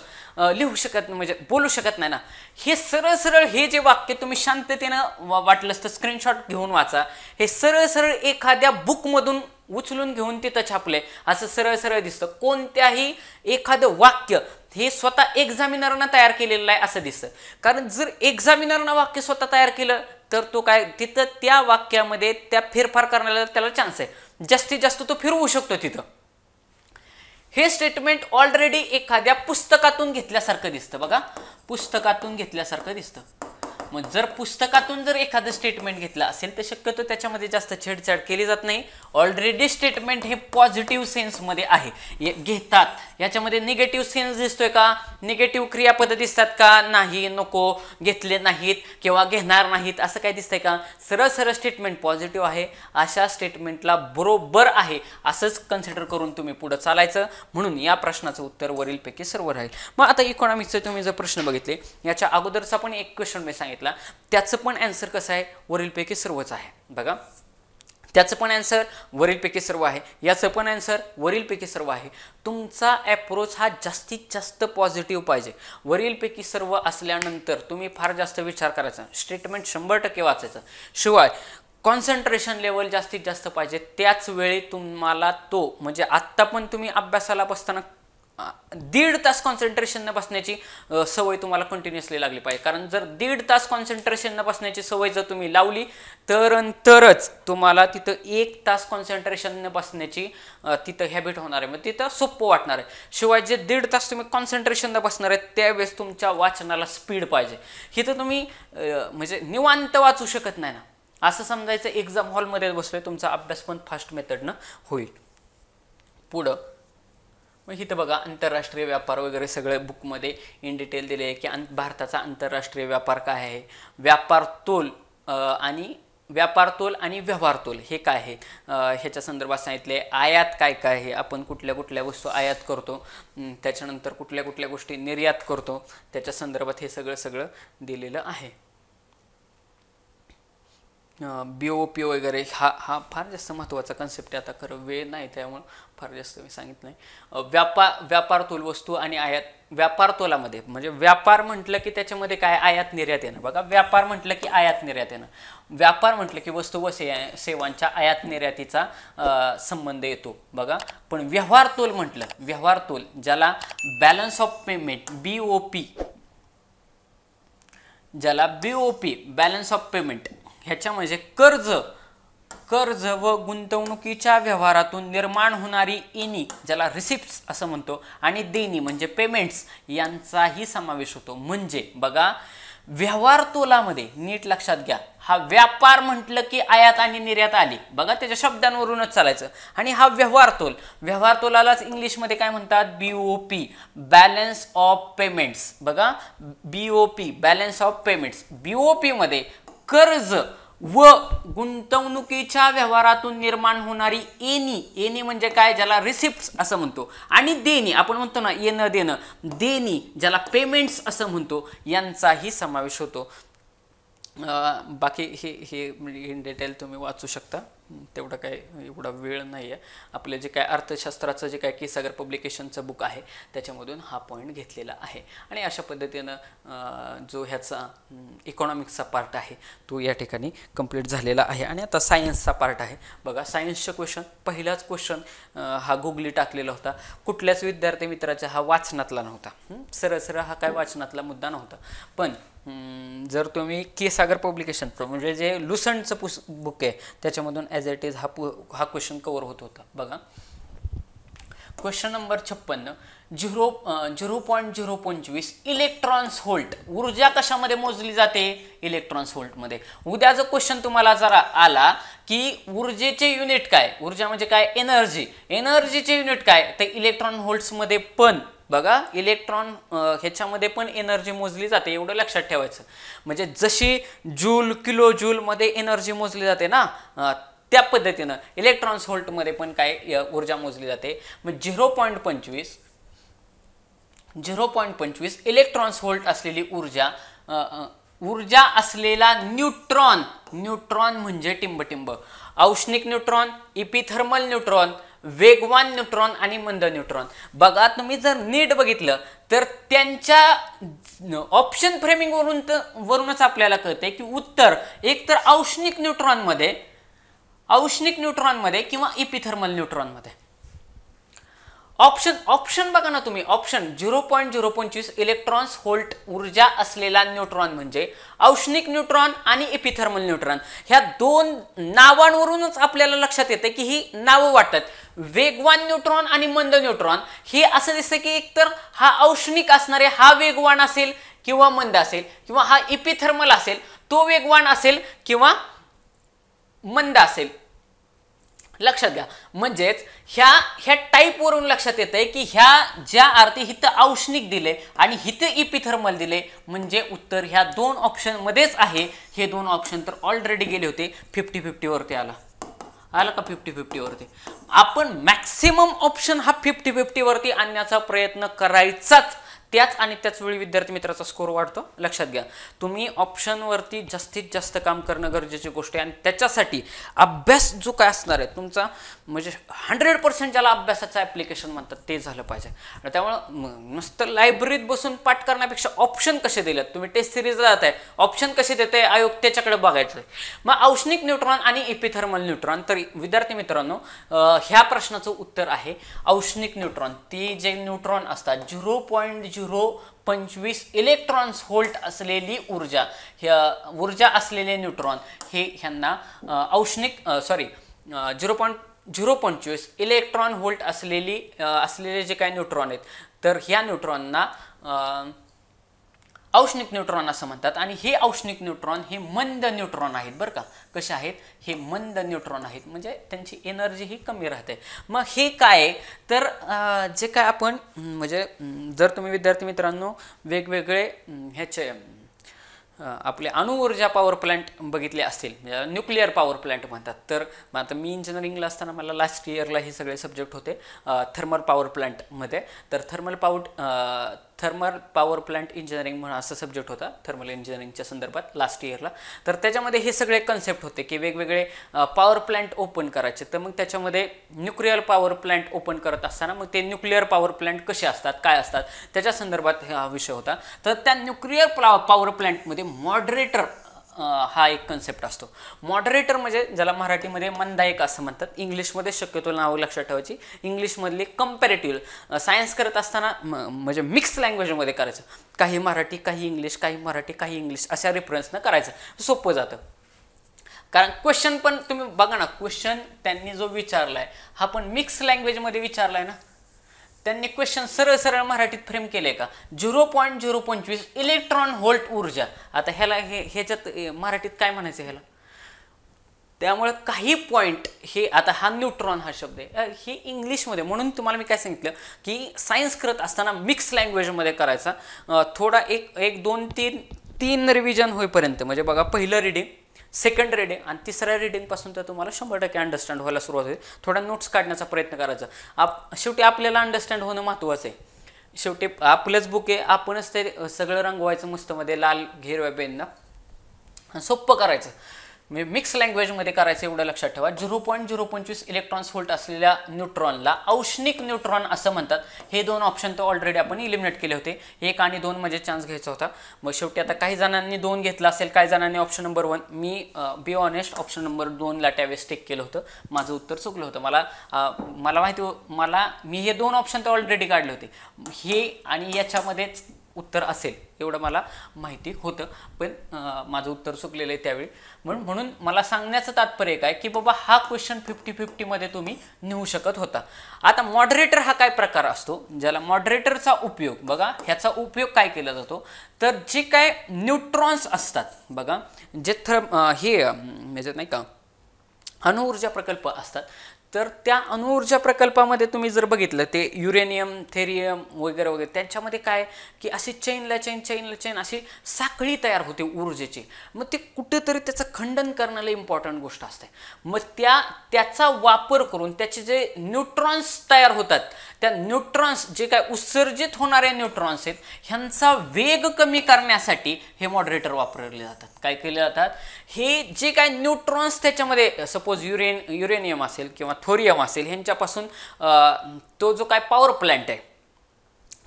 लिहू शकत, म्हणजे बोलू शकत नाही ना. हे सरळ सरळ हे जे वाक्य तुम्ही शांततेनं वाटलंच तर स्क्रीनशॉट घेऊन वाचा. हे सरळ सरळ एखाद्या बुकमधून उचलून घेऊन तिथं छापले असं सरळ सरळ दिसतं. कोणत्याही एखादं वाक्य हे स्वतः एक्झामिनरनं तयार केलेलं आहे असं दिसतं. कारण जर एक्झामिनरनं वाक्य स्वतः तयार केलं तर तो काय तिथं त्या वाक्यामध्ये त्या फेरफार करण्याला त्याला चान्स आहे. जास्तीत जास्त तो फिरवू शकतो तिथं. हे स्टेटमेंट ऑलरेडी एखाद्या पुस्तकातून घेतल्यासारखं दिसतं बघा, पुस्तकातून घेतल्यासारखं दिसतं. मग जर पुस्तकातून जर एखादं स्टेटमेंट घेतलं असेल तर शक्यतो त्याच्यामध्ये जास्त छेडछाड केली जात नाही. ऑलरेडी स्टेटमेंट हे पॉझिटिव्ह सेन्समध्ये आहे, घेतात. याच्यामध्ये निगेटिव्ह सेन्स दिसतोय का, निगेटिव्ह क्रियापद दिसतात का, नाही, नको, घेतले नाहीत किंवा घेणार नाहीत असं काय दिसतंय का? सरळ सरळ स्टेटमेंट पॉझिटिव्ह आहे. अशा स्टेटमेंटला बरोबर आहे असंच कन्सिडर करून तुम्ही पुढे चालायचं. म्हणून या प्रश्नाचं उत्तर वरीलपैकी सर्व राहील. मग आता इकॉनॉमिक्सचे तुम्ही जर प्रश्न बघितले, याच्या अगोदरचा पण एक क्वेश्चन मी सांगितलं, त्याचं पण आन्सर कसं आहे, वरीलपैकी सर्वच आहे बघा. त्याचं पण आन्सर वरीलपैकी सर्व आहे, याचं पण आन्सर वरीलपैकी सर्व आहे. तुमचा अप्रोच हा जास्तीत जास्त पॉझिटिव्ह पाहिजे. वरीलपैकी सर्व असल्यानंतर तुम्ही फार जास्त विचार करायचा, स्टेटमेंट 100% वाचायचं. शिवाय कॉन्सन्ट्रेशन लेवल जास्तीत जास्त पाहिजे. त्याच वेळी तुम्हाला तो म्हणजे आत्ता पण तुम्ही अभ्यासाला बसताना दीड तास कॉन्सन्ट्रेशन न बसण्याची सवय तुम्हाला कंटिन्युअसली लागली पाहिजे. कारण जर दीड तास कॉन्सन्ट्रेशन न बसण्याची सवय जर तुम्ही लावली तरच तुम्हाला तिथं 1 तास कॉन्सन्ट्रेशन न बसण्याची तिथं हॅबिट होणार आहे. मग तिथं सोपं वाटणार आहे. शिवाय जे दीड तास तुम्ही कॉन्सन्ट्रेशन न बसणार आहे त्यावेळेस तुमच्या वाचनाला स्पीड पाहिजे. इथं तुम्ही म्हणजे निवांत वाचू शकत नाही ना. असं समजायचं एक्झाम हॉलमध्ये बसलोय, तुमचा अभ्यास पण फास्ट मेथडनं होईल. पुढं मग इथं बघा आंतरराष्ट्रीय व्यापार वगैरे सगळं बुकमध्ये इन डिटेल दिले आहे की भारताचा आंतरराष्ट्रीय व्यापार काय आहे, व्यापार तोल आणि व्यवहार तोल हे काय आहे ह्याच्या संदर्भात सांगितले. आयात काय काय आहे, आपण कुठल्या कुठल्या वस्तू आयात करतो, त्याच्यानंतर कुठल्या कुठल्या गोष्टी निर्यात करतो, त्याच्या संदर्भात हे सगळं दिलेलं आहे. BOP वगैरे हा फार जास्त महत्त्वाचा कन्सेप्ट आहे. आता खरं वेळ नाही त्यामुळं फार जास्त मी सांगितलं नाही. व्यापार तोल वस्तू आणि आयात. व्यापार तोलामध्ये म्हणजे व्यापार म्हटलं की त्याच्यामध्ये काय आयात निर्यात येणं. बघा व्यापार म्हटलं की आयात निर्यात येणं. व्यापार म्हटलं की वस्तू व सेवांच्या आयात निर्यातीचा संबंध येतो बघा. पण व्यवहार तोल म्हटलं, व्यवहार तोल ज्याला balance of payment BOP balance of payment ह्याच्या म्हणजे कर्ज व गुंतवणुकीच्या व्यवहारातून निर्माण होणारी एनी ज्याला रिसिप्ट्स असं म्हणतो आणि देणी म्हणजे पेमेंट्स यांचाही समावेश होतो. म्हणजे बघा व्यवहार तोलामध्ये नीट लक्षात घ्या, हा व्यापार म्हटलं की आयात आणि निर्यात आली बघा, त्याच्या शब्दांवरूनच चालायचं. आणि हा व्यवहार तोलालाच इंग्लिशमध्ये काय म्हणतात, BOP बॅलन्स ऑफ पेमेंट्स. बघा BOP balance of payments. BOP मध्ये कर्ज व गुंतवणुकीच्या व्यवहारातून निर्माण होणारी एनी म्हणजे काय, ज्याला रिसिप्ट्स असं म्हणतो, आणि देणी आपण म्हणतो ना येणं देणं, देणी ज्याला पेमेंट्स असं म्हणतो, यांचाही समावेश होतो. बाकी हे इन डिटेल तुम्ही वाचू शकता, तेवढा काय एवढा वेळ नाही आहे. आपले जे काय अर्थशास्त्राचं जे काय केसागर पब्लिकेशनचं बुक आहे त्याच्यामधून हा पॉईंट घेतलेला आहे. आणि अशा पद्धतीनं जो ह्याचा इकॉनॉमिक्सचा पार्ट आहे तो या ठिकाणी कंप्लीट झालेला आहे. आणि आता सायन्सचा पार्ट आहे बघा. सायन्सचं क्वेश्चन, पहिलाच क्वेश्चन हा गुगली टाकलेला होता. कुठल्याच विद्यार्थी मित्राचा हा वाचनातला नव्हता, सरळ हा काय वाचनातला मुद्दा नव्हता. पण जर तुम्ही केसागर पब्लिकेशन म्हणजे जे लुसंटचं बुक आहे त्याच्यामधून ॲज इट इज हा क्वेश्चन कव्हर होत होता बघा. क्वेश्चन नंबर 56, 0.025 इलेक्ट्रॉन्स व्होल्ट ऊर्जा कशामध्ये मोजली जाते, इलेक्ट्रॉन्स व्होल्टमध्ये. उद्या जर क्वेश्चन तुम्हाला जरा आला की ऊर्जेचे युनिट काय, ऊर्जा म्हणजे काय, एनर्जीचे युनिट काय, ते इलेक्ट्रॉन व्होल्ट्समध्ये पण बघा इलेक्ट्रॉन ह्याच्यामध्ये पण एनर्जी मोजली जाते, एवढं लक्षात ठेवायचं. म्हणजे जशी जूल किलो जूल मध्ये एनर्जी मोजली जाते ना, त्या पद्धतीनं इलेक्ट्रॉन्स व्होल्टमध्ये पण काय ऊर्जा मोजली जाते. मग 0.25 इलेक्ट्रॉन्स व्होल्ट असलेली ऊर्जा असलेला न्यूट्रॉन म्हणजे टिंबटिंब, औष्णिक न्यूट्रॉन, इपिथर्मल न्यूट्रॉन, वेगवान न्यूट्रॉन आणि मंद न्यूट्रॉन. बघा तुम्ही जर नीट बघितलं तर त्यांच्या ऑप्शन फ्रेमिंग वरूनच आपल्याला कळते की उत्तर एक तर औष्णिक न्यूट्रॉनमध्ये किंवा इपिथर्मल न्यूट्रॉनमध्ये. ऑप्शन बघा ना तुम्ही, ऑप्शन 0.025 इलेक्ट्रॉन्स व्होल्ट ऊर्जा असलेला न्यूट्रॉन म्हणजे औष्णिक न्यूट्रॉन आणि इपिथर्मल न्यूट्रॉन. ह्या दोन नावांवरूनच आपल्याला लक्षात येते की ही नावं वाटतात. वेगवान न्यूट्रॉन आणि मंद न्यूट्रॉन हे असं दिसतं की एकतर हा औष्णिक असणारे हा वेगवान असेल किंवा मंद असेल, किंवा हा इपिथर्मल असेल तो वेगवान असेल किंवा मंद असेल. लक्षात घ्या. म्हणजेच ह्या टाईप वरून लक्षात येतंय की ह्या ज्या अर्थी हिथं औष्णिक दिले आणि हिथं इपिथर्मल दिले म्हणजे उत्तर ह्या दोन ऑप्शन मध्येच आहे. हे दोन ऑप्शन तर ऑलरेडी गेले होते 50-50 वरती आला का 50-50 वरती. आपण मॅक्सिमम ऑप्शन हा 50-50 वरती आणण्याचा प्रयत्न करायचाच, त्याच आणि त्याच वेळी विद्यार्थी मित्राचा स्कोर वाढतो. लक्षात घ्या, तुम्ही ऑप्शनवरती जास्तीत जास्त काम करणं गरजेची गोष्ट आहे आणि त्याच्यासाठी अभ्यास जो काय असणार आहे तुमचा म्हणजे 100% ज्याला अभ्यासाचं ॲप्लिकेशन म्हणतात ते झालं पाहिजे. त्यामुळं नुसतं लायब्ररीत बसून पाठ करण्यापेक्षा ऑप्शन कसे दिलेत, तुम्ही टेस्ट सिरीजला जाताय ऑप्शन कसे देते आयोग त्याच्याकडे बघायचं आहे. मग औष्णिक न्यूट्रॉन आणि एपिथर्मल न्यूट्रॉन. तर विद्यार्थी मित्रांनो ह्या प्रश्नाचं उत्तर आहे औष्णिक न्यूट्रॉन. ती जे न्यूट्रॉन असतात 0.025 इलेक्ट्रॉन्स व्होल्ट असलेली ऊर्जा असलेले न्यूट्रॉन हे ह्यांना औष्णिक 0.025 इलेक्ट्रॉन व्होल्ट असलेले जे काही न्यूट्रॉन आहेत तर ह्या न्यूट्रॉनना औष्णिक न्यूट्रॉन असं म्हणतात. आणि हे औष्णिक न्यूट्रॉन हे मंद न्यूट्रॉन आहेत बरं का. कसे आहेत, हे मंद न्यूट्रॉन आहेत म्हणजे त्यांची एनर्जी ही कमी राहते. मग हे काय तर जे काय आपण म्हणजे जर तुम्ही विद्यार्थी मित्रांनो वेगवेगळे ह्याचे आपले अणुऊर्जा पॉवर प्लांट बघितले असतील, न्यूक्लिअर पॉवर प्लांट म्हणतात. तर आता मी इंजिनिअरिंगला असताना मला लास्ट इयरला हे सगळे सब्जेक्ट होते थर्मल पॉवर प्लांटमध्ये. तर थर्मल पॉवर प्लांट इंजिनिअरिंग म्हणून असं सब्जेक्ट होता थर्मल इंजिनिअरिंगच्या संदर्भात लास्ट इयरला. तर त्याच्यामध्ये हे सगळे कन्सेप्ट होते की वेगवेगळे पॉवर प्लांट ओपन करायचे. तर मग त्याच्यामध्ये न्यूक्लिअर पॉवर प्लांट ओपन करत असताना मग ते न्यूक्लिअर पॉवर प्लांट कसे असतात काय असतात त्याच्या संदर्भात हा विषय होता. तर त्या न्यूक्लिअर पॉवर प्लांटमध्ये मॉडरेटर हा एक कन्सेप्ट असतो. मॉडरेटर म्हणजे ज्याला मराठीमध्ये मंदायक असं म्हणतात, इंग्लिशमध्ये शक्यतो नाव लक्षात ठेवायची. इंग्लिशमधली कंपॅरेटिव्ह सायन्स करत असताना म्हणजे मिक्स लँग्वेजमध्ये करायचं, काही मराठी काही इंग्लिश, काही मराठी काही इंग्लिश अशा रेफरन्सनं करायचं, सोपं जातं. कारण क्वेश्चन पण तुम्ही बघा ना, क्वेश्चन त्यांनी जो विचारलाय हा पण मिक्स लँग्वेजमध्ये विचारलाय ना. त्यांनी क्वेश्चन सरळ सरळ मराठीत फ्रेम केले का 0.025 इलेक्ट्रॉन व्होल्ट ऊर्जा. आता ह्याला ह्याच्यात मराठीत काय म्हणायचं ह्याला. त्यामुळे काही पॉईंट हे आता हा न्यूट्रॉन हा शब्द आहे हे इंग्लिशमध्ये, म्हणून तुम्हाला मी काय सांगितलं की सायन्स करत असताना मिक्स लँग्वेजमध्ये करायचा. थोडा एक दोन तीन रिव्हिजन होईपर्यंत म्हणजे बघा पहिलं रिडिंग, सेकंड रिडिंग आणि तिसऱ्या रिडिंगपासून तर तुम्हाला 100% अंडरस्टँड व्हायला सुरुवात होईल. थोडा नोट्स काढण्याचा प्रयत्न करायचा. शेवटी आपल्याला अंडरस्टँड होणं महत्त्वाचं आहे. शेवटी आपलंच बुक आहे, आपणच ते सगळं रंगवायचं मस्तमध्ये लाल घेरव्या पेननं सोपं करायचं. म्हणजे मिक्स लँग्वेजमध्ये करायचं एवढं लक्षात ठेवा. 0.025 इलेक्ट्रॉन्स व्होल्ट असलेल्या न्यूट्रॉनला औष्णिक न्यूट्रॉन असं म्हणतात. हे दोन ऑप्शन तर ऑलरेडी आपण इलिमिनेट केले होते. 1 आणि 2 म्हणजे चान्स घ्यायचा होता. मग शेवटी आता काही जणांनी 2 घेतला असेल, काही जणांनी ऑप्शन नंबर 1. मी बी ऑनेस्ट ऑप्शन नंबर 2ला त्यावेळेस टेक केलं होतं. माझं उत्तर चुकलं होतं. मला माहिती मी हे 2 ऑप्शन तर ऑलरेडी काढले होते. हे आणि याच्यामध्येच उत्तर असेल एवढं मला माहिती होतं, पण माझं उत्तर चुकलेलं आहे त्यावेळी. म्हणून मला सांगण्याचं तात्पर्य काय की बाबा हा क्वेश्चन 50-50 मध्ये तुम्ही नेऊ शकत होता. आता मॉडरेटर हा काय प्रकार असतो, ज्याला मॉडरेटरचा उपयोग बघा, ह्याचा उपयोग काय केला जातो तर जे काय न्यूट्रॉन्स असतात बघा, जे हे म्हणजे नाही का अणुऊर्जा प्रकल्प असतात, तर त्या अणुऊर्जा प्रकल्पामध्ये तुम्ही जर बघितलं ते युरेनियम, थेरियम वगैरे वगैरे त्यांच्यामध्ये काय की अशी चेनला चेन अशी साखळी तयार होते ऊर्जेची. मग ते कुठेतरी त्याचं खंडन करण्याला इम्पॉर्टंट गोष्ट असते. मग त्याचा वापर करून त्याचे जे न्यूट्रॉन्स तयार होतात, त्या न्यूट्रॉन्स जे काय उत्सर्जित होणारे न्यूट्रॉन्स आहेत ह्यांचा वेग कमी करण्यासाठी हे मॉडरेटर वापरले जातात. काय केले जातात, हे जे काय न्यूट्रॉन्स त्याच्यामध्ये सपोज युरेनियम असेल किंवा थोरियम असेल ह्यांच्यापासून तो जो काय पॉवर प्लांट आहे,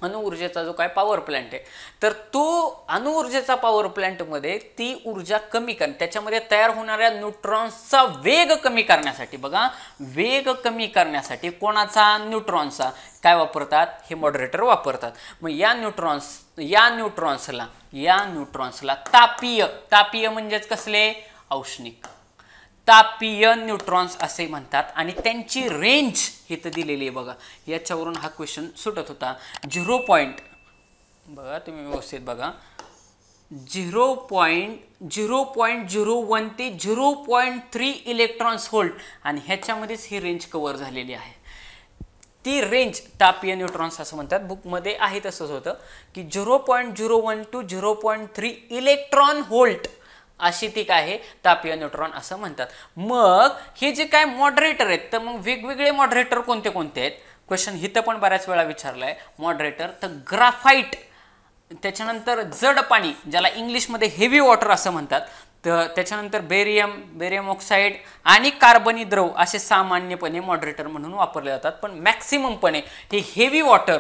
अणुऊर्जेचा जो काय पॉवर प्लांट आहे, तर तो अणुऊर्जेचा पॉवर प्लांटमध्ये ती ऊर्जा कमी त्याच्यामध्ये तयार होणाऱ्या न्यूट्रॉन्सचा वेग कमी करण्यासाठी बघा, वेग कमी करण्यासाठी कोणाचा, न्यूट्रॉन्सचा काय वापरतात, हे मॉडरेटर वापरतात. मग या न्यूट्रॉन्सला तापीय म्हणजेच कसले, औष्णिक तापीय न्यूट्रॉन्स असे म्हणतात. आणि त्यांची रेंज इथं दिलेली आहे बघा, याच्यावरून हा क्वेश्चन सुटत होता. 0. बघा तुम्ही व्यवस्थित बघा, 0.01 ते 0.3 इलेक्ट्रॉन्स व्होल्ट आणि ह्याच्यामध्येच ही रेंज कव्हर झालेली आहे. ती रेंज तापीय न्यूट्रॉन्स असं म्हणतात. बुकमध्ये आहे तसंच होतं की 0.01 to 0.3 इलेक्ट्रॉन व्होल्ट अशी ती काय आहे, तापीय न्यूट्रॉन असं म्हणतात. मग हे जे काय मॉडरेटर आहेत, तर मग वेगवेगळे मॉडरेटर कोणते कोणते आहेत, क्वेश्चन इथं पण बऱ्याच वेळा विचारलाय. मॉडरेटर तर ग्राफाईट त्याच्यानंतर जड पाणी ज्याला इंग्लिशमध्ये हेवी वॉटर असं म्हणतात, तर त्याच्यानंतर बेरियम ऑक्साईड आणि कार्बनी द्रव असे सामान्यपणे मॉडरेटर म्हणून वापरले जातात. पण मॅक्सिममपणे हे हेवी वॉटर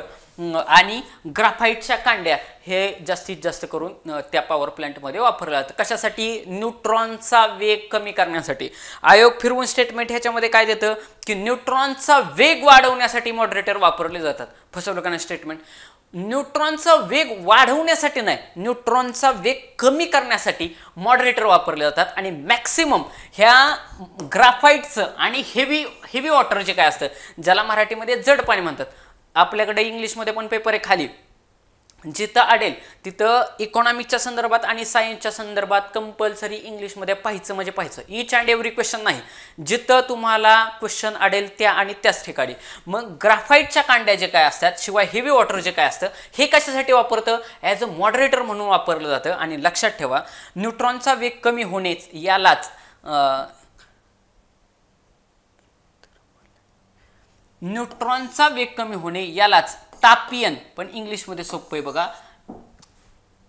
आणि ग्राफाईटच्या कांड्या हे जास्तीत जास्त करून त्या पॉवर प्लांटमध्ये वापरले जातात. कशासाठी? न्यूट्रॉनचा वेग कमी करण्यासाठी. आयोग फिरवून स्टेटमेंट ह्याच्यामध्ये काय देतं की न्यूट्रॉनचा वेग वाढवण्यासाठी मॉडरेटर वापरले जातात. फसवलं का नाही स्टेटमेंट? न्यूट्रॉनचा वेग वाढवण्यासाठी नाही, न्यूट्रॉनचा वेग कमी करण्यासाठी मॉडरेटर वापरले जातात. आणि मॅक्सिमम ह्या ग्राफाईटचं आणि हेवी वॉटर जे काय असतं, ज्याला मराठीमध्ये जड पाणी म्हणतात, आपल्याकडे इंग्लिशमध्ये पण पेपर आहे खाली, जिथं आडेल तिथं इकॉनॉमिक्सच्या संदर्भात आणि सायन्सच्या संदर्भात कंपल्सरी इंग्लिशमध्ये पाहायचं म्हणजे पाहायचं. ईच अँड एव्हरी क्वेश्चन नाही, जिथं तुम्हाला क्वेश्चन आडेल त्या आणि त्याच ठिकाणी. मग ग्राफाईटच्या कांड्या जे काय असतात, शिवाय हेवी वॉटर जे काय असतं, हे कशासाठी वापरतं? ॲज अ मॉडरेटर म्हणून वापरलं जातं. आणि लक्षात ठेवा, न्यूट्रॉनचा वेग कमी होणेच यालाच न्यूट्रॉनचा वेग कमी होणे यालाच तापीयन, पण इंग्लिशमध्ये सोपं आहे बघा,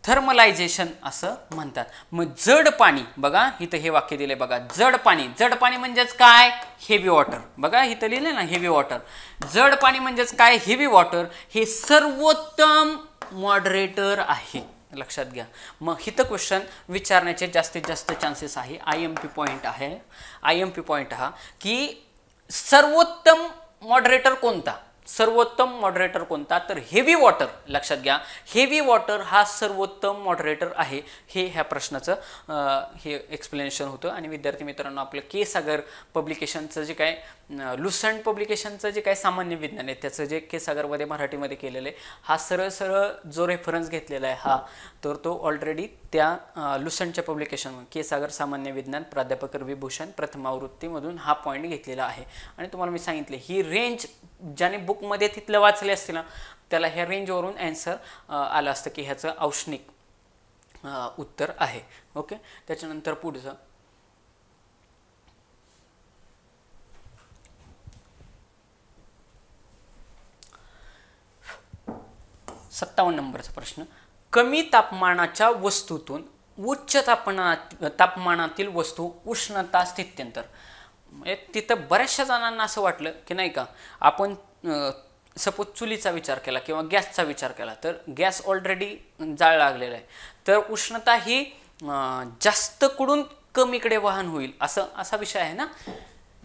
थर्मलायझेशन असं म्हणतात. मग जड पाणी बघा, इथं हे वाक्य दिले बघा, जड पाणी म्हणजेच काय? Heavy water. बघा इथं लिहिले ना हेवी वॉटर. जड पाणी म्हणजेच काय? हेवी वॉटर हे सर्वोत्तम मॉडरेटर आहे, लक्षात घ्या. मग इथं क्वेश्चन विचारण्याचे जास्तीत जास्त चान्सेस आहे. IMP पॉईंट आहे. IMP पॉईंट हा की सर्वोत्तम मॉडरेटर कोणता? सर्वोत्तम मॉडरेटर कोणता? तर हेवी वॉटर. लक्षात घ्या, हेवी वॉटर हा सर्वोत्तम मॉडरेटर आहे. हे ह्या प्रश्नाचं हे एक्सप्लेनेशन होतं. आणि विद्यार्थी मित्रांनो, आपलं के सागर पब्लिकेशनचं जे काय लुसंट पब्लिकेशनचं जे काय सामान्य विज्ञान आहे, त्याचं जे के सागरमध्ये मराठीमध्ये केलेलं आहे, हा सरळ जो रेफरन्स घेतलेला आहे हा, तर तो ऑलरेडी त्या लुसंटच्या पब्लिकेशन के सागर सामान्य विज्ञान प्राध्यापक विभूषण प्रथम आवृत्तीमधून हा पॉईंट घेतलेला आहे. आणि तुम्हाला मी सांगितले ही रेंज ज्याने बुकमध्ये तिथलं वाचले असतील ना, त्याला ह्या रेंजवरून ॲन्सर आलं असतं की ह्याचं औष्णिक उत्तर आहे. ओके, त्याच्यानंतर पुढचं 57 नंबरचा प्रश्न. कमी तापमानाच्या वस्तूतून उच्च तापमानातील वस्तू उष्णता स्थित्यंतर. तिथं बऱ्याचशा जणांना असं वाटलं की नाही का, आपण सपोज चुलीचा विचार केला किंवा गॅसचा विचार केला, तर गॅस ऑलरेडी जाळ लागलेला आहे, तर उष्णता ही जास्त कडून कमीकडे वाहन होईल असा विषय आहे ना.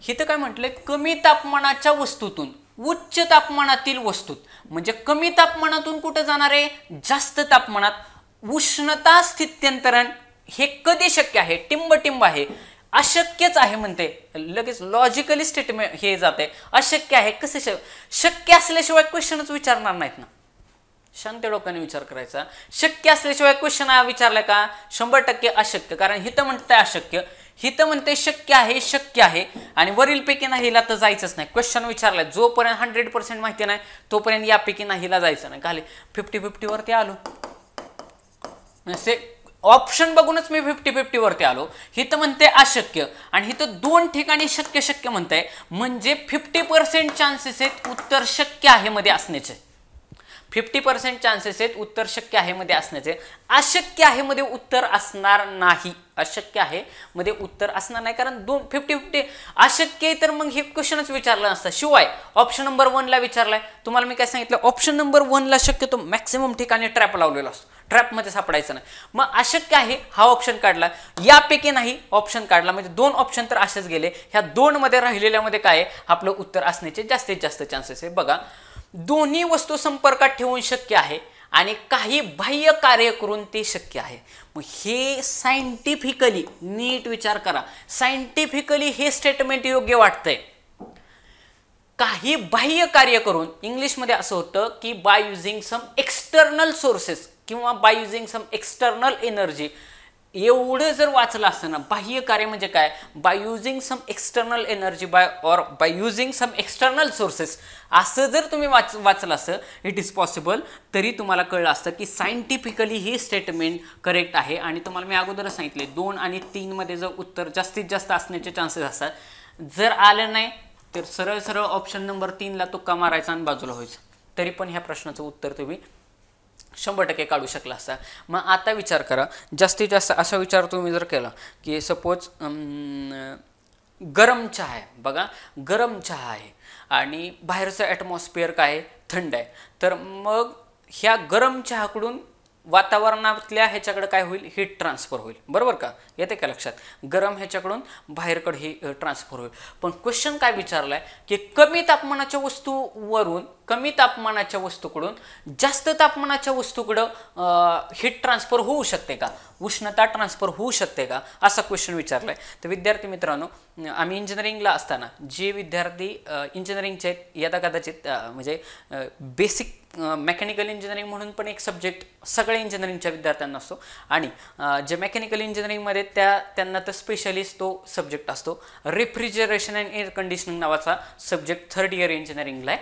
इथं काय म्हटलंय? कमी तापमानाच्या वस्तूतून उच्च तापमानातील वस्तूत, म्हणजे कमी तापमानातून कुठं जाणार आहे? जास्त तापमानात. उष्णता स्थित्यंतरण हे कधी शक्य आहे? टिंब आहे, अशक्यच आहे म्हणते. लगेच लॉजिकली स्टेटमेंट हे जाते, अशक्य आहे. कसं शक्य असल्याशिवाय क्वेश्चनच विचारणार नाहीत ना. शांत डोक्याने विचार करायचा. शक्य असल्याशिवाय क्वेश्चन विचारलाय का? 100% अशक्य. कारण हिथं म्हणतंय अशक्य, हिथं म्हणते शक्य आहे आणि वरीलपैकी नाहीला तर जायचंच नाही. क्वेश्चन विचारलाय, जोपर्यंत 100% माहिती नाही तोपर्यंत यापैकी नाहीला जायचं नाही. खाली 50-50 वरती आलो, ऑप्शन बघूनच मी 50-50 वरती आलो. हिथं म्हणते अशक्य आणि हिथं दोन ठिकाणी शक्य म्हणताय, म्हणजे 50% चान्सेस आहेत उत्तर शक्य आहे मध्ये असण्याचे. 50% चान्सेस आहेत उत्तर शक्य आहे मध्ये असण्याचे. अशक्य आहे मध्ये उत्तर असणार नाही. अशक्य आहे मध्ये उत्तर असणार नाही, कारण 50-50 अशक्य आहे तर मग हे क्वेश्चनच विचारलं नसतं. शिवाय ऑप्शन नंबर 1 ला विचारलाय. तुम्हाला मी काय सांगितलं? ऑप्शन नंबर 1 ला शक्यतो मॅक्सिमम ठिकाणी ट्रॅप लावलेला असतो, ट्रॅपमध्ये सापडायचं नाही. मग अशक्य आहे हा ऑप्शन काढला, यापैकी नाही ऑप्शन काढला, म्हणजे 2 ऑप्शन तर असेच गेले. ह्या 2 मध्ये राहिलेल्यामध्ये काय आपलं उत्तर असण्याचे जास्तीत जास्त चान्सेस आहे. बघा, दोन्ही वस्तू संपर्कात ठेवून शक्य आहे आणि काही बाह्य कार्य करून ते शक्य आहे. मग हे सायंटिफिकली नीट विचार करा. सायंटिफिकली हे स्टेटमेंट योग्य वाटतंय. काही बाह्य कार्य करून, इंग्लिशमध्ये असं होतं की by using some external sources किंवा by using some external energy. एवढं जर वाचलं असतं ना, बाह्य कार्य म्हणजे काय? By using some external energy by using some external sources, असं जर तुम्ही वाचलं असतं, इट इज पॉसिबल, तरी तुम्हाला कळलं असतं की सायंटिफिकली ही स्टेटमेंट करेक्ट आहे. आणि तुम्हाला मी अगोदरच सांगितले 2 आणि 3 मध्ये जर उत्तर जास्तीत जास्त असण्याचे चान्सेस असतात. जर आलं नाही तर सरळ ऑप्शन नंबर 3 ला तुक्का मारायचा आणि बाजूला व्हायचं. तरी पण ह्या प्रश्नाचं उत्तर तुम्ही 100% काढू शकला असता. मग आता विचार करा, जास्तीत जास्त असा विचार तुम्ही जर केला की सपोज गरम चहा आहे बघा, गरम चहा आहे आणि बाहेरचं ॲटमॉस्फिअर काय आहे, थंड आहे. तर मग ह्या गरम चहाकडून वातावरणातल्या ह्याच्याकडे काय होईल, हीट ट्रान्सफर होईल. बरोबर का, येते का लक्षात? गरम ह्याच्याकडून बाहेरकडे ही ट्रान्सफर होईल. पण क्वेश्चन काय विचारलाय की कमी तापमानाच्या वस्तूवरून, कमी तापमानाच्या वस्तूकडून जास्त तापमानाच्या वस्तूकडं हीट ट्रान्सफर होऊ शकते का, उष्णता ट्रान्सफर होऊ शकते का, असा क्वेश्चन विचारलाय. तर विद्यार्थी मित्रांनो, आम्ही इंजिनिअरिंगला असताना जे विद्यार्थी इंजिनिअरिंगचे आहेत, यदा कदाचित म्हणजे बेसिक मेकॅनिकल इंजिनिअरिंग म्हणून पण एक सब्जेक्ट सगळ्या इंजिनिअरिंगच्या विद्यार्थ्यांना असतो आणि जे मेकॅनिकल इंजिनिअरिंगमध्ये त्यांना तर स्पेशलिस्ट तो सब्जेक्ट असतो. रेफ्रिजरेशन अँड एअर कंडिशनिंग नावाचा सब्जेक्ट 3rd इयर इंजिनिअरिंगला आहे.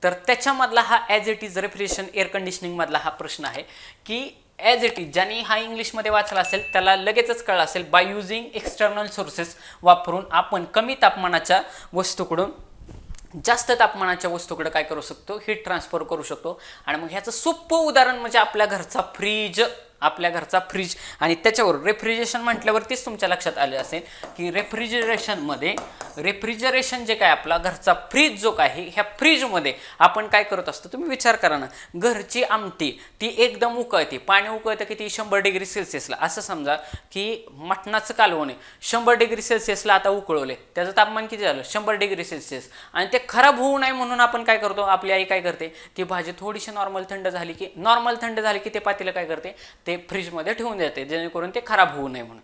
तर त्याच्यामधला हा as it is refrigeration air कंडिशनिंगमधला हा प्रश्न आहे की ॲज इट इज, ज्यांनी हा इंग्लिशमध्ये वाचला असेल त्याला लगेचच कळलं असेल, बाय युझिंग एक्सटर्नल सोर्सेस वापरून आपण कमी तापमानाच्या वस्तूकडून जास्त तापमानाच्या वस्तूकडे काय करू शकतो, हीट ट्रान्सफर करू शकतो. आणि मग ह्याचं सोपं उदाहरण म्हणजे आपल्या घरचा फ्रीज, आपल्या घरचा फ्रीज. आणि त्याच्यावर रेफ्रिजरेशन म्हटल्यावरतीच तुमच्या लक्षात आले असेल की रेफ्रिजरेशन जे काय आपला घरचा फ्रीज जो काय आहे, ह्या फ्रीजमध्ये आपण काय करत असतो, तुम्ही विचार करा ना, घरची आमटी ती एकदम उकळते, पाणी उकळतं किती, 100 डिग्री सेल्सिअसला. असं समजा की मटणाचं कालवण आहे, 100 डिग्री सेल्सिअसला आता उकळवले, त्याचं तापमान किती झालं, 100 डिग्री सेल्सिअस. आणि ते खराब होऊ नये म्हणून आपण काय करतो, आपली आई काय करते, ती भाजी थोडीशी नॉर्मल थंड झाली की ते पातेलं काय करते, ते फ्रीजमध्ये ठेवून देते जेणेकरून ते खराब होऊ नये म्हणून.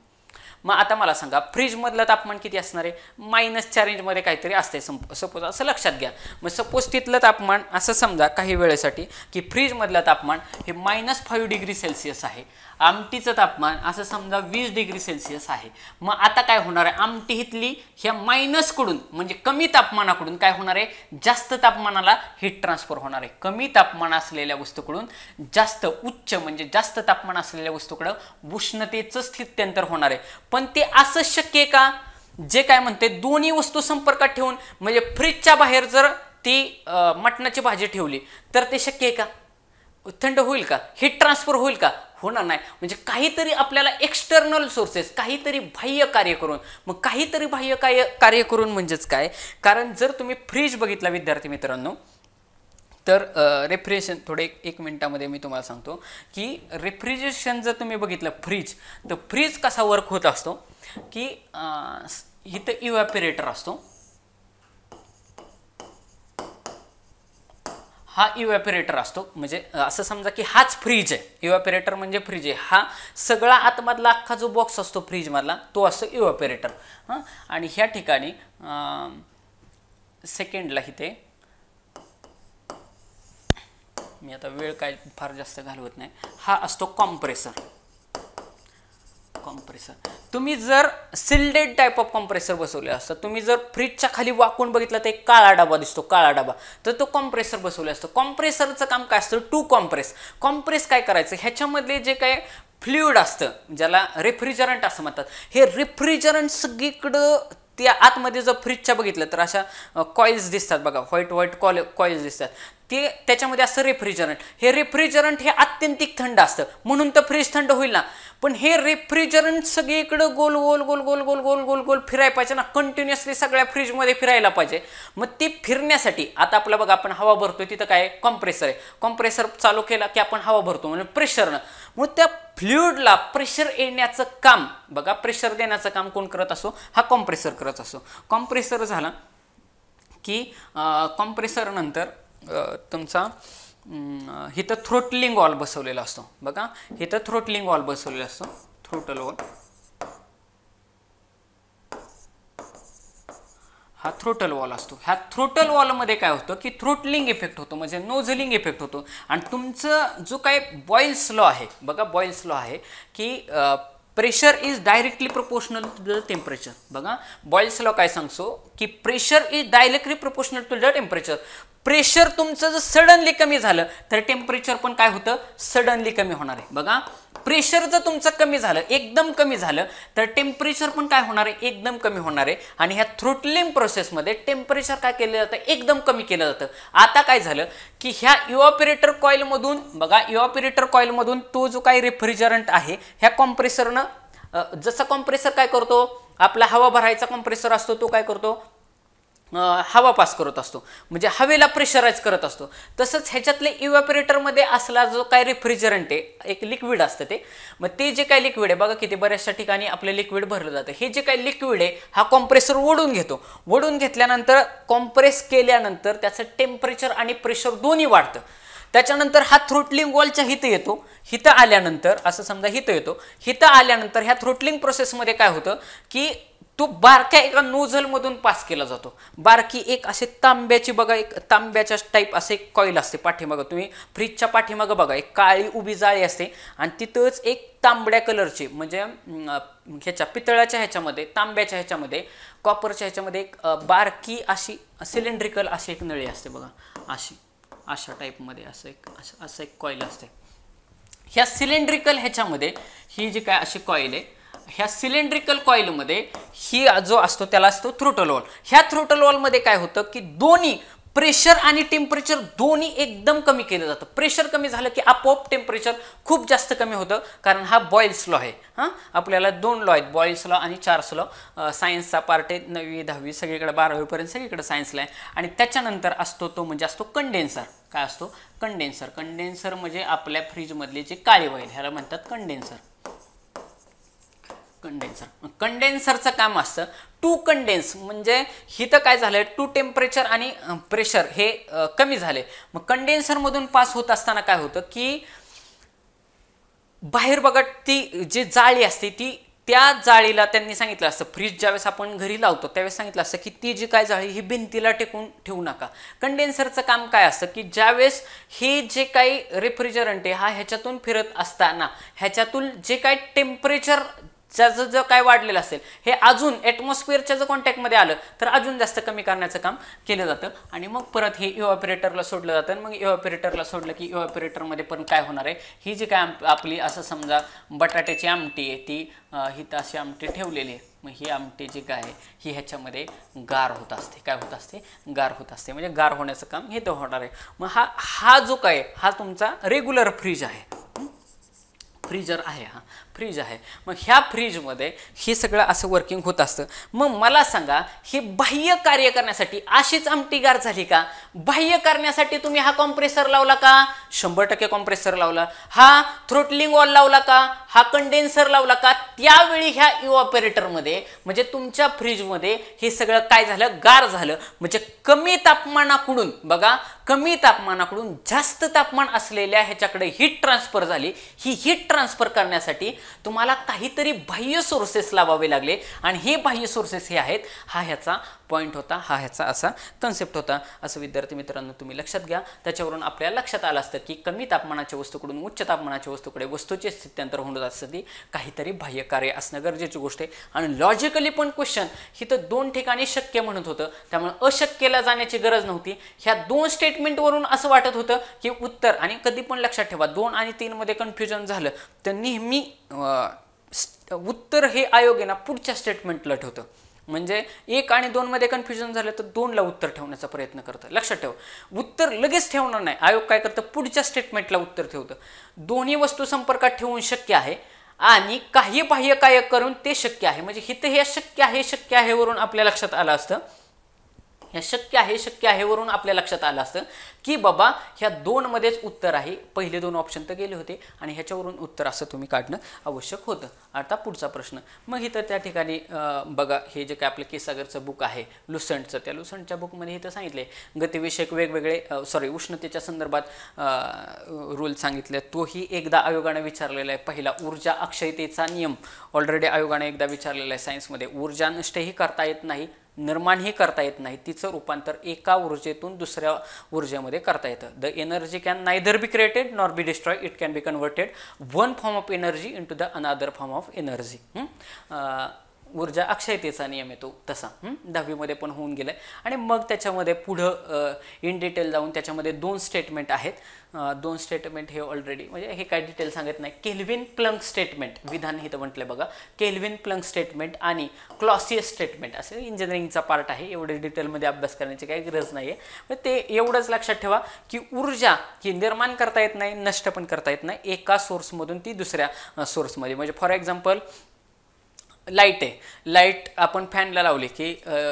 मग आता मला सांगा, फ्रीजमधलं तापमान किती असणार आहे, -4 रेंजमध्ये काहीतरी असते सपोज, असं लक्षात घ्या. मग सपोज तिथलं तापमान असं समजा काही वेळेसाठी की फ्रीजमधलं तापमान हे -5 डिग्री सेल्सिअस आहे, आमटीचं तापमान असं समजा 20 डिग्री सेल्सिअस आहे. मग आता काय होणार आहे, आमटी हितली ह्या मायनसकडून म्हणजे कमी तापमानाकडून काय होणार आहे, जास्त तापमानाला हीट ट्रान्सफर होणार आहे. कमी तापमान असलेल्या वस्तूकडून जास्त उच्च म्हणजे जास्त तापमान असलेल्या वस्तूकडे उष्णतेचं स्थित्यंतर होणार आहे. पण ते असं शक्य आहे का, जे काय म्हणते दोन्ही वस्तू संपर्कात ठेवून, म्हणजे फ्रीजच्या बाहेर जर ती मटणाची भाजी ठेवली तर ते शक्य आहे का, थंड होईल का, हीट ट्रान्सफर होईल का, होणार नाही. म्हणजे काहीतरी आपल्याला एक्सटर्नल सोर्सेस, काहीतरी बाह्य कार्य करून, मग काहीतरी बाह्य कार्य करून म्हणजेच काय, कारण जर तुम्ही फ्रीज बघितला विद्यार्थी मित्रांनो, तर रेफ्रिजरेशन थोडे एक मिनिटामध्ये मी तुम्हाला सांगतो की रेफ्रिजरेशन जर तुम्ही बघितलं फ्रीज, तर फ्रीज कसा वर्क होत असतो की इथं इव्हॅपोरेटर असतो, हा इव्हॅपोरेटर असतो. म्हणजे असं समजा की हाच फ्रीज आहे, इव्हॅपोरेटर म्हणजे फ्रीज आहे, हा सगळा आतमधला अख्खा जो बॉक्स असतो फ्रीजमधला तो असतो इव्हॅपोरेटर. हां, आणि ह्या ठिकाणी सेकंडला इथे मी आता वेळ काय फार जास्त घालवत नाही, हा असतो कॉम्प्रेसर. तुम्ही जर सिल्डेड टाईप ऑफ कॉम्प्रेसर बसवले असतं, तुम्ही जर फ्रीजच्या खाली वाकून बघितलं तर एक काळा डबा दिसतो, काळा डबा, तर तो कॉम्प्रेसर बसवले असतो. कॉम्प्रेसरचं काम काय असतं, टू कॉम्प्रेस काय करायचं, ह्याच्यामधले जे काय फ्लुइड असतं ज्याला रेफ्रिजरंट असं म्हणतात, हे रेफ्रिजरंट सगळीकडं त्या आतमध्ये जर फ्रीजच्या बघितलं तर अशा कॉइल्स दिसतात बघा, व्हाईट कॉइल्स दिसतात, ते त्याच्यामध्ये असं रेफ्रिजरंट. हे रेफ्रिजरंट हे अत्यंतिक थंड असतं म्हणून तर फ्रीज थंड होईल ना. पण हे रेफ्रिजरंट सगळीकडं गोल गोल गोल गोल गोल गोल गोल गोल फिरायला पाहिजे ना, कंटिन्युअसली सगळ्या फ्रीजमध्ये फिरायला पाहिजे. मग ते फिरण्यासाठी आता आपलं बघा, आपण हवा भरतोय तिथं काय कॉम्प्रेसर आहे, कॉम्प्रेसर चालू केला की आपण हवा भरतो म्हणजे प्रेशरनं. मग त्या फ्लुइडला प्रेशर येण्याचं काम बघा, प्रेशर देण्याचं काम कोण करत असो, हा कॉम्प्रेसर करत असो. कॉम्प्रेसर झाला की कॉम्प्रेसर नंतर तुमचा इथं थ्रोटलिंग वॉल बसवलेला असतो बघा, इथं थ्रोटलिंग वॉल बसवलेला असतो, थ्रोटल वॉल, हा थ्रोटल वॉल असतो. ह्या थ्रोटल वॉलमध्ये काय होतं की थ्रोटलिंग इफेक्ट होतो, म्हणजे नोझलिंग इफेक्ट होतो. आणि तुमचं जो काय बॉइल्स लॉ आहे बघा, बॉइल्स लॉ आहे की pressure is directly proportional to the temperature. बघा बॉइल्स लॉ काय सांगतो की pressure is directly proportional to the temperature. Pressure तुमचं जर सडनली कमी झालं तर टेम्परेचर पण काय होतं, सडनली कमी होणार आहे. बघा प्रेशर जर तुमचं कमी झालं, एकदम कमी झालं, तर टेम्परेचर पण काय होणार आहे, एकदम कमी होणार आहे. आणि ह्या थ्रोटलिंग प्रोसेसमध्ये टेम्परेचर काय केलं जातं, एकदम कमी केलं जातं. आता काय झालं की ह्या इव्हॅपोरेटर कॉइलमधून बघा, इव्हॅपोरेटर कॉइलमधून तो जो काही रेफ्रिजरंट आहे ह्या कॉम्प्रेसरनं, जसं कॉम्प्रेसर काय करतो, आपला हवा भरायचा कॉम्प्रेसर असतो, तो काय करतो, हवा पास करत असतो, म्हणजे हवेला प्रेशराईज करत असतो. तसंच ह्याच्यातले इव्हॅपोरेटरमध्ये असला जो काय रेफ्रिजरंट आहे, एक लिक्विड असतं ते, मग ते जे काय लिक्विड आहे बघा, किती बऱ्याचशा ठिकाणी आपलं लिक्विड भरलं जातं, हे जे काही लिक्विड आहे हा कॉम्प्रेसर ओढून घेतो. ओढून घेतल्यानंतर कॉम्प्रेस केल्यानंतर त्याचं टेम्परेचर आणि प्रेशर दोन्ही वाढतं. त्याच्यानंतर हा थ्रोटलिंग वॉलच्या हिथं येतो. हिथं आल्यानंतर असं समजा हिथं येतो, हिथं आल्यानंतर ह्या थ्रोटलिंग प्रोसेसमध्ये काय होतं की तो बारक्या एका नोझलमधून पास केला जातो. बारकी एक असे तांब्याची बघा, एक तांब्याच्या टाईप असे एक कॉईल असते पाठीमागं, तुम्ही फ्रीजच्या पाठीमागं बघा एक काळी उभी जाळी असते आणि तिथंच एक तांबड्या कलरची, म्हणजे ह्याच्या पितळाच्या ह्याच्यामध्ये, तांब्याच्या ह्याच्यामध्ये, कॉपरच्या ह्याच्यामध्ये एक बारकी अशी सिलेंड्रिकल अशी एक नळी असते बघा, अशा टाईपमध्ये असं एक कॉईल असते. ह्या सिलेंड्रिकल ह्याच्यामध्ये ही जी काय अशी कॉईल आहे, ह्या सिलेंड्रिकल कॉइलमध्ये ही जो असतो त्याला असतो थ्रोटल वॉल. ह्या थ्रोटल वॉलमध्ये काय होतं की दोन्ही प्रेशर आणि टेम्परेचर दोन्ही एकदम कमी केलं जातं. प्रेशर कमी झालं की आपोआप टेम्परेचर खूप जास्त कमी होतं, कारण हा बॉइल्स लॉ आहे. आपल्याला 2 लॉ आहेत, बॉइल्स लॉ आणि चार्ल्स लॉ. सायन्सचा पार्ट आहे 9वी 10वी सगळीकडे, 12वी पर्यंत सगळीकडे सायन्सला आहे. आणि त्याच्यानंतर असतो तो म्हणजे असतो कंडेन्सर. काय असतो, कंडेन्सर. कंडेन्सर म्हणजे आपल्या फ्रीजमधले जे काळे होईल ह्याला म्हणतात कंडेन्सर. कंडेन्सरचं काम असतं टू कंडेन्स, म्हणजे हिथं काय झालंय, टू टेम्परेचर आणि प्रेशर हे कमी झाले. मग कंडेन्सरमधून पास होत असताना काय होतं की बाहेर बघा ती जी जाळी असते ती, त्या जाळीला त्यांनी सांगितलं असतं, फ्रीज ज्यावेळेस आपण घरी लावतो त्यावेळेस सांगितलं असतं की ती जी काय जाळी ही भिंतीला टेकून ठेवू नका. कंडेन्सरचं काम काय असतं की ज्यावेळेस हे जे काही रेफ्रिजरंट आहे हा ह्याच्यातून फिरत असताना ह्याच्यातून जे काही टेम्परेचर ज्याचं जर काय वाढलेलं असेल हे अजून ॲटमॉस्फिअरच्या जर कॉन्टॅक्टमध्ये आलं तर अजून जास्त कमी करण्याचं काम केलं जातं. आणि मग परत हे इव्हॅपोरेटरला सोडलं जातं. आणि मग इव्हॅपोरेटरला सोडलं की इव्हॅपोरेटरमध्ये पण काय होणार आहे, ही जी काय आपली असं समजा बटाट्याची आमटी आहे ती हिथं अशी आमटी ठेवलेली आहे, मग ही आमटी जी काय आहे ही ह्याच्यामध्ये गार होत असते. काय होत असते, गार होत असते, म्हणजे गार होण्याचं काम हे तर होणार आहे. मग हा जो काय हा तुमचा रेग्युलर फ्रीज आहे, फ्रीजर आहे, हा फ्रीज आहे. मग ह्या फ्रीजमध्ये हे सगळं असं वर्किंग होत असतं. मग मला सांगा, हे बाह्य कार्य करण्यासाठी अशीच आमटी गार झाली का? बाह्य करण्यासाठी तुम्ही हा कॉम्प्रेसर लावला का? 100% कॉम्प्रेसर लावला. हा थ्रोटलिंग वॉल लावला का? हा कंडेन्सर लावला का? त्यावेळी ह्या इव्हॅपोरेटरमध्ये म्हणजे तुमच्या फ्रीजमध्ये हे सगळं काय झालं, गार झालं. म्हणजे कमी तापमानाकडून बघा, कमी तापमानाकडून जास्त तापमान असलेल्या ह्याच्याकडे हीट ट्रान्सफर झाली. ही हीट ट्रान्सफर करण्यासाठी तुम्हाला काहीतरी बाह्य सोर्सेस लावावे लागले आणि हे बाह्य सोर्सेस हे आहेत. हा ह्याचा पॉईंट होता, हा ह्याचा असा कन्सेप्ट होता. असं विद्यार्थी मित्रांनो तुम्ही लक्षात घ्या. त्याच्यावरून आपल्याला लक्षात आलं असतं की कमी तापमानाच्या वस्तूकडून उच्च तापमानाच्या वस्तूकडे वस्तूचे स्थित्यंतर होत असतं, काहीतरी बाह्य कार्य असणं गरजेची गोष्ट आहे. आणि लॉजिकली पण क्वेश्चन हिथं 2 ठिकाणी शक्य म्हणत होतं, त्यामुळे अशक्यला जाण्याची गरज नव्हती. ह्या 2 स्टेटमेंटवरून असं वाटत होतं की उत्तर, आणि कधी पण लक्षात ठेवा 2 आणि 3 मध्ये कन्फ्युजन झालं तर नेहमी उत्तर हे आयोग आहे ना पुढच्या स्टेटमेंटला ठेवतं. म्हणजे 1 आणि 2 मध्ये कन्फ्युजन झालं तर 2 ला उत्तर ठेवण्याचा प्रयत्न करतं. लक्षात ठेव, उत्तर लगेच ठेवणार नाही. आयोग काय करतं, पुढच्या स्टेटमेंटला उत्तर ठेवतं. दोन्ही वस्तू संपर्कात ठेवून शक्य आहे आणि काही बाह्य कार्य करून ते शक्य आहे. म्हणजे इथं हे शक्य आहे वरून आपल्या लक्षात आलं असतं, हे शक्य आहे वरून आपल्या लक्षात आलं असतं की बाबा ह्या 2 मध्येच उत्तर आहे. पहिले 2 ऑप्शन तर गेले होते आणि ह्याच्यावरून उत्तर असं तुम्ही काढणं आवश्यक होतं. आता पुढचा प्रश्न, मग इथं त्या ठिकाणी बघा हे जे काय आपलं केसागरचं बुक आहे लुसंटचं, त्या लुसंटच्या बुकमध्ये इथं सांगितले गतिविषयक वेगवेगळे उष्णतेच्या संदर्भात रूल सांगितले. तोही एकदा आयोगाने विचारलेला आहे. पहिला ऊर्जा अक्षयतेचा नियम ऑलरेडी आयोगाने एकदा विचारलेला आहे सायन्समध्ये. ऊर्जा नष्टही करता येत नाही, निर्माणही करता येत नाही, तिचं रूपांतर एका ऊर्जेतून दुसऱ्या ऊर्जेमध्ये करता येतं. The energy can neither be created nor be destroy, it can be converted one form of energy into the another form of energy. ऊर्जा अक्षयतेचा नियम येतो तसा 10वी मध्ये पण होऊन गेलाय. आणि मग त्याच्यामध्ये पुढं इन डिटेल जाऊन त्याच्यामध्ये 2 स्टेटमेंट आहेत. 2 स्टेटमेंट हे ऑलरेडी म्हणजे हे काय डिटेल सांगत नाही. केल्विन प्लंक स्टेटमेंट विधान इथं म्हटलंय बघा. केल्विन प्लंक स्टेटमेंट आणि क्लॉसियस स्टेटमेंट असे इंजिनिअरिंगचा पार्ट आहे. एवढे डिटेलमध्ये अभ्यास करण्याची काही गरज नाही आहे. ते एवढंच लक्षात ठेवा की ऊर्जा ही निर्माण करता येत नाही, नष्ट पण करता येत नाही. एका सोर्समधून ती दुसऱ्या सोर्समध्ये, म्हणजे फॉर एक्झाम्पल लाईट आहे. लाईट आपण फॅनला लावली की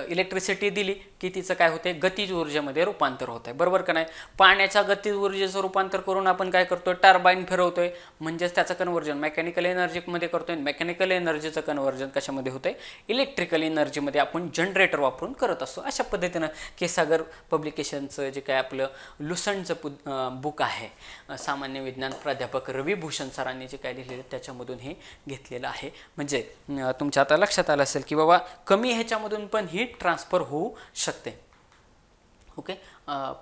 इलेक्ट्रिसिटी दिली की तिचं काय होते, गतिज ऊर्जेमध्ये रूपांतर होत आहे, बरोबर का नाही. पाण्याच्या गतिज ऊर्जेचं रूपांतर करून आपण काय करतोय, टर्बाईन फिरवतोय, म्हणजेच त्याचं कन्व्हर्जन मेकॅनिकल एनर्जीमध्ये करतोय. मेकॅनिकल एनर्जीचं कन्व्हर्जन कशामध्ये होतंय, इलेक्ट्रिकल एनर्जीमध्ये आपण जनरेटर वापरून करत असतो. अशा पद्धतीनं केसागर पब्लिकेशनचं जे काय आपलं लुसंटचं बुक आहे, सामान्य विज्ञान प्राध्यापक रवी भूषण सरांनी जे काय लिहिलेलं त्याच्यामधून हे घेतलेलं आहे. म्हणजे तुमच्या आता लक्षात आलं असेल की बाबा कमी ह्याच्यामधून पण हीट ट्रान्सफर होऊ शकते. ओके,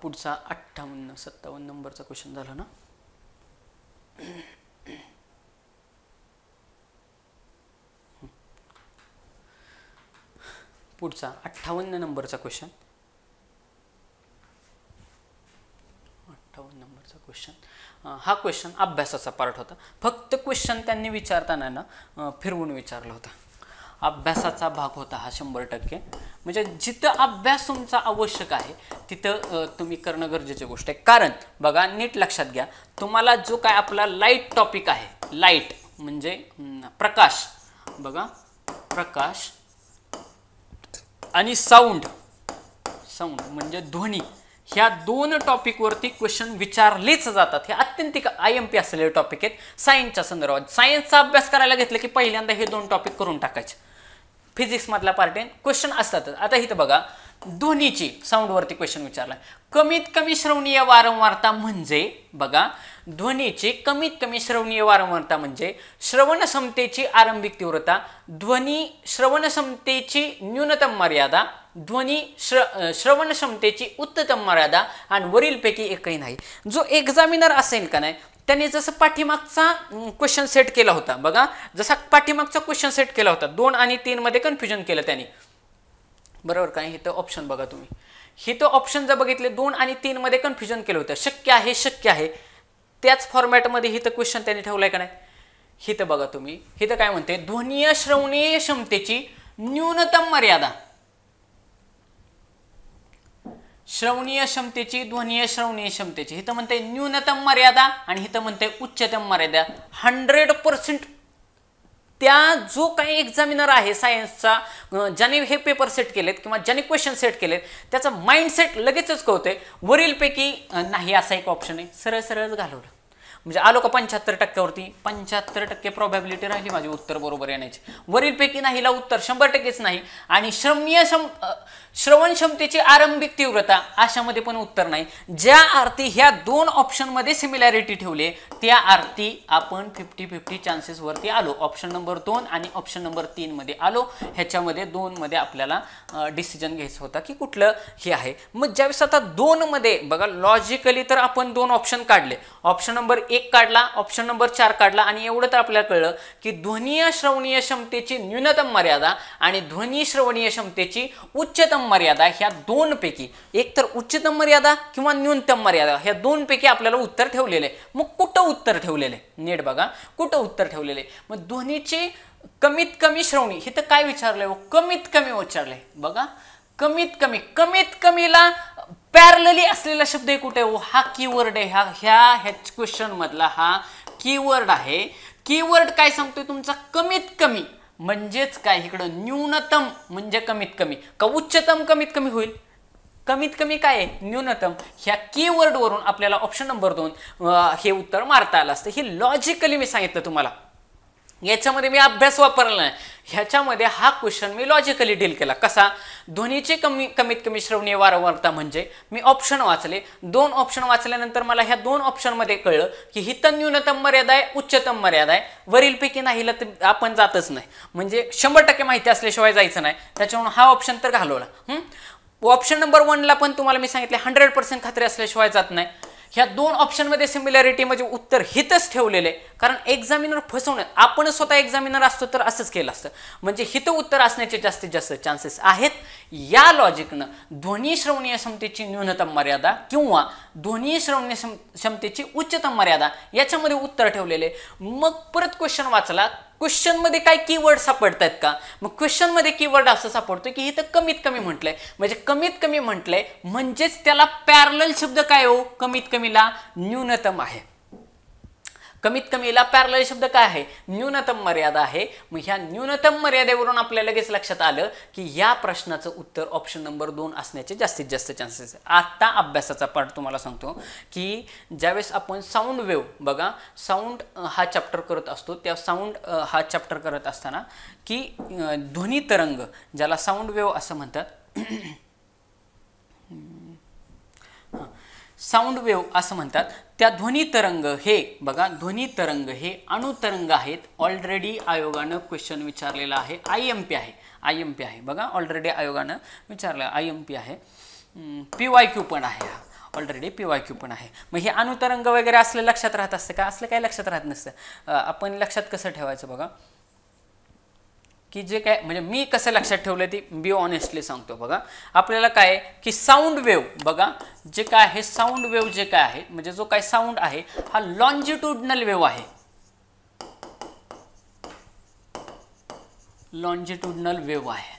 पुढचा 58-57 नंबरचा क्वेश्चन झाला ना. पुढचा 58 नंबरचा क्वेश्चन. 58 नंबरचा क्वेश्चन. हा क्वेश्चन अभ्यासाचा पार्ट होता. फक्त क्वेश्चन त्यांनी विचारताना ना फिरवून विचारला होता. अभ्यासाचा भाग होता हा 100%. म्हणजे जिथं अभ्यास तुमचा आवश्यक आहे तिथं तुम्ही करणं गरजेची गोष्ट आहे. कारण बघा नीट लक्षात घ्या, तुम्हाला जो काय आपला लाईट टॉपिक आहे, लाईट म्हणजे प्रकाश, बघा प्रकाश आणि साऊंड, साऊंड म्हणजे ध्वनी, ह्या 2 टॉपिकवरती क्वेश्चन विचारलेच जातात. हे अत्यंत IMP असलेले टॉपिक आहेत सायन्सच्या संदर्भात. सायन्सचा अभ्यास करायला घेतलं की पहिल्यांदा हे 2 टॉपिक करून टाकायचे. फिजिक्स मधला पार्ट आहे, क्वेश्चन असतातच. आता इथं बघा ध्वनीची, साऊंडवरती क्वेश्चन विचारलाय. कमीत कमी श्रवणीय वारंवारता म्हणजे, बघा ध्वनीची कमीत कमी श्रवणीय वारंवारता म्हणजे श्रवण क्षमतेची आरंभिक तीव्रता, ध्वनी श्रवण क्षमतेची न्यूनतम मर्यादा, ध्वनी श्रवण क्षमतेची उच्चतम मर्यादा आणि वरीलपैकी एकही नाही. जो एक्झामिनर असेल का नाही त्याने जसं पाठीमागचा क्वेश्चन सेट केला होता, बघा जसा पाठीमागचा क्वेश्चन सेट केला होता 2 आणि 3 मध्ये कन्फ्युजन केलं त्यांनी, बरोबर का. इथं ऑप्शन बघा तुम्ही, इथं ऑप्शन जर बघितले 2 आणि 3 मध्ये कन्फ्युजन केलं होतं. शक्य आहे, शक्य आहे, त्याच फॉर्मॅटमध्ये इथं क्वेश्चन त्यांनी ठेवलाय का नाही. इथं बघा तुम्ही, इथं काय म्हणते, ध्वनीय श्रवणीय क्षमतेची न्यूनतम मर्यादा, श्रवणीय क्षमतेची, ध्वनीय श्रवणीय क्षमतेची, इथं म्हणते न्यूनतम मर्यादा आणि इथं म्हणते उच्चतम मर्यादा. 100% त्या जो काही एक्झामिनर आहे सायन्सचा, ज्याने हे पेपर सेट केलेत किंवा ज्याने क्वेश्चन सेट केलेत त्याचा माइंडसेट लगेचच कळतोय. वरीलपैकी नाही असा एक ऑप्शन आहे, सरळ सरळच घालवलं. म्हणजे आलो का 75%वरती, 75% प्रॉबॅबिलिटी राहिली माझी उत्तर बरोबर येण्याची. वरीलपैकी नाहीला उत्तर 100%च नाही. आणि श्रवण क्षमतेची आरंभिक तीव्रता अशामध्ये पण उत्तर नाही. ज्या अर्थी ह्या 2 ऑप्शनमध्ये सिमिलॅरिटी ठेवली त्या अर्थी आपण 50-50 चान्सेस वरती आलो. ऑप्शन नंबर 2 आणि ऑप्शन नंबर 3 मध्ये आलो. ह्याच्यामध्ये 2 मध्ये आपल्याला डिसिजन घ्यायचं होता की कुठलं हे आहे. मग ज्यावेळेस आता 2 मध्ये बघा लॉजिकली तर आपण 2 ऑप्शन काढले. ऑप्शन नंबर 1 काढला, ऑप्शन नंबर 4 काढला आणि एवढं तर आपल्याला कळलं की ध्वनीय श्रवणीय क्षमतेची न्यूनतम मर्यादा आणि ध्वनी श्रवणीय क्षमतेची उच्चतम मर्यादा, ह्या 2 पैकी एक तर उच्चतम मर्यादा किंवा न्यूनतम मर्यादा, ह्या 2 पैकी आपल्याला उत्तर ठेवलेले. मग कुठं उत्तर ठेवलेले नीट बघा, कुठं उत्तर ठेवलेले. मग ध्वनीचे कमीत कमी श्रवणी, इथं काय विचारलंय, कमीत कमी विचारलंय बघा. कमीत कमी, कमीत कमीला पॅरलली असलेला शब्द कुठे आहे, हा कीवर्ड आहे. ह्या क्वेश्चन मधला हा कीवर्ड आहे. कीवर्ड काय सांगतोय तुमचा, कमीत कमी म्हणजेच काय, इकडं न्यूनतम म्हणजे कमीत कमी का उच्चतम कमीत कमी होईल. कमीत कमी काय आहे, न्यूनतम. ह्या कीवर्ड वरून आपल्याला ऑप्शन नंबर 2 हे उत्तर मारता आलं असतं. हे लॉजिकली मी सांगितलं तुम्हाला, याच्यामध्ये मी अभ्यास वापरला नाही. ह्याच्यामध्ये हा क्वेश्चन मी लॉजिकली डील केला. कसा, ध्वनीची कमीत कमी श्रवणीय वारंवारता म्हणजे मी ऑप्शन वाचले. 2 ऑप्शन वाचल्यानंतर मला ह्या 2 ऑप्शनमध्ये कळलं की हिथं न्यूनतम मर्यादा आहे, उच्चतम मर्यादा आहे. वरीलपैकी नाहीला तर आपण जातच नाही, म्हणजे 100% माहिती असल्याशिवाय जायचं नाही. त्याच्यामुळे हा ऑप्शन तर घालवला. ऑप्शन नंबर 1 ला पण तुम्हाला मी सांगितले 100% खात्री असल्याशिवाय जात नाही. ह्या दोन ऑप्शनमध्ये सिमिलॅरिटी म्हणजे उत्तर हितच ठेवलेले, कारण एक्झामिनर फसवण्यात आपण स्वतः एक्झामिनर असतो तर असंच केलं असतं, म्हणजे हित उत्तर असण्याचे जास्तीत जास्त चान्सेस आहेत. या लॉजिकनं ध्वनी श्रवणीय क्षमतेची न्यूनतम मर्यादा किंवा ध्वनी श्रवणीय क्षमतेची उच्चतम मर्यादा याच्यामध्ये उत्तर ठेवलेले. मग परत क्वेश्चन वाचला, क्वेश्चन मध्ये काय कीवर्ड सापडतात का? मग क्वेश्चन मध्ये कीवर्ड असं सापडतो की इथं कमीत कमी म्हटलंय, म्हणजे कमीत कमी म्हटलंय म्हणजेच त्याला पॅरलल शब्द काय हो, कमीत कमीला न्यूनतम आहे. कमीत कमीला पॅरलल शब्द काय आहे, न्यूनतम मर्यादा आहे. मग ह्या न्यूनतम मर्यादेवरून आपल्याला लगेच लक्षात आलं की या प्रश्नाचं उत्तर ऑप्शन नंबर 2 असण्याचे जास्तीत जास्त चान्सेस आहे. आता अभ्यासाचा पार्ट तुम्हाला सांगतो की ज्यावेळेस आपण साऊंड वेव्ह, बघा साऊंड हा चॅप्टर करत असतो, त्या साऊंड हा चॅप्टर करत असताना की ध्वनी तरंग ज्याला साऊंड वेव्ह असं म्हणतात, साऊंड वेव्ह असं म्हणतात, त्या ध्वनी तरंग हे बघा, ध्वनी तरंग हे अणुतरंग आहेत. ऑलरेडी आयोगानं क्वेश्चन विचारलेला आहे, IMP आहे, IMP आहे बघा, ऑलरेडी आयोगानं विचारलं, IMP आहे, PYQ पण आहे, ऑलरेडी PYQ पण आहे. मग हे अणुतरंग वगैरे असलं लक्षात राहत असतं का? असलं काही लक्षात राहत नसतं. आपण लक्षात कसं ठेवायचं बघा, की जे काय म्हणजे मी कसं लक्षात ठेवलं ते बी ऑनेस्टली सांगतो. बघा आपल्याला काय की साऊंड वेव्ह, बघा जे काय आहे साऊंड वेव्ह जे काय आहे म्हणजे जो काय साऊंड आहे हा लॉन्जिट्युडनल वेव्ह आहे, लॉन्जिट्युडनल वेव्ह आहे.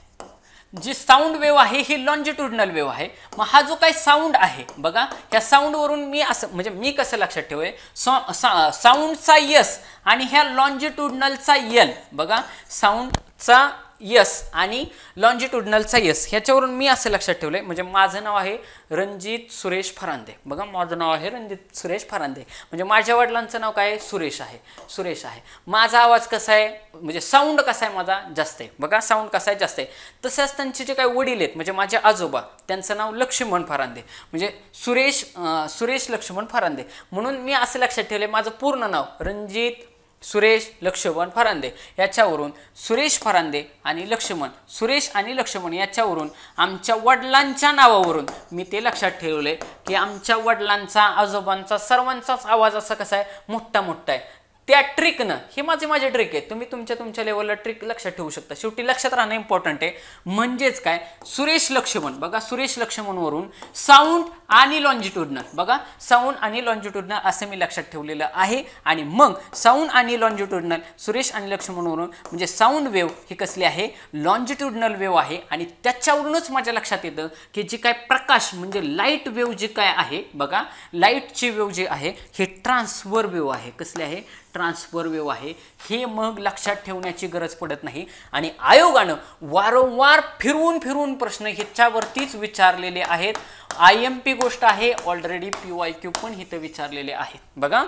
जी साऊंड वेव्ह आहे ही लॉन्जिट्युडनल वेव्ह आहे. मग हा जो काही साऊंड आहे बघा, ह्या साऊंडवरून मी असं म्हणजे मी कसं लक्षात ठेवूय, साऊंडचा यस आणि ह्या लॉन्जिट्युडनलचा यल, बघा साऊंडचा यस आणि लॉन्जिट्युडनलचा यस, ह्याच्यावरून मी असं लक्षात ठेवलंय म्हणजे माझं नाव आहे रणजित सुरेश फरांदे. बघा माझं नाव आहे रणजित सुरेश फरांदे, म्हणजे माझ्या वडिलांचं नाव काय आहे, सुरेश आहे, सुरेश आहे. माझा आवाज कसा आहे म्हणजे साऊंड कसा आहे माझा, जास्त आहे. बघा साऊंड कसा आहे, जास्त आहे. तसंच त्यांचे जे काही वडील आहेत म्हणजे माझे आजोबा, त्यांचं नाव लक्ष्मण फरांदे, म्हणजे सुरेश लक्ष्मण फरांदे. म्हणून मी असं लक्षात ठेवलंय माझं पूर्ण नाव रणजित सुरेश लक्ष्मण फरांदे, याच्यावरून सुरेश फरांदे आणि लक्ष्मण, सुरेश आणि लक्ष्मण याच्यावरून आमच्या वडिलांच्या नावावरून मी ते लक्षात ठेवले की आमच्या वडिलांचा आजोबांचा सर्वांचाच आवाज असा कसा आहे, मोठा मोठा आहे. त्या ट्रिकनं, हे माझे ट्रिक आहे, तुम्ही तुमच्या लेवलला ट्रिक लक्षात ठेवू शकता. शेवटी लक्षात राहणं इम्पॉर्टंट आहे. म्हणजेच काय, सुरेश लक्ष्मण, बघा सुरेश लक्ष्मणवरून साऊंड आणि लॉन्जिट्युडनल, बघा साऊंड आणि लॉन्जिट्युडनल असं मी लक्षात ठेवलेलं आहे. आणि मग साऊंड आणि लॉन्जिट्युडनल सुरेश आणि लक्ष्मणवरून म्हणजे साऊंड वेव्ह ही कसली आहे, लॉन्जिट्युडनल वेव्ह आहे. आणि त्याच्यावरूनच माझ्या लक्षात येतं की जी काय प्रकाश म्हणजे लाईट वेव्ह जी काय आहे, बघा लाईटची वेव्ह जी आहे ही ट्रान्सफर वेव्ह आहे. कसली आहे, ट्रान्सफर वेव्ह आहे. हे मग लक्षात ठेवण्याची गरज पडत नाही. आणि आयोगानं वारंवार फिरवून प्रश्न ह्याच्यावरतीच विचारलेले आहेत. IMP गोष्ट आहे, ऑलरेडी PYQ पण इथं विचारलेले आहेत. बघा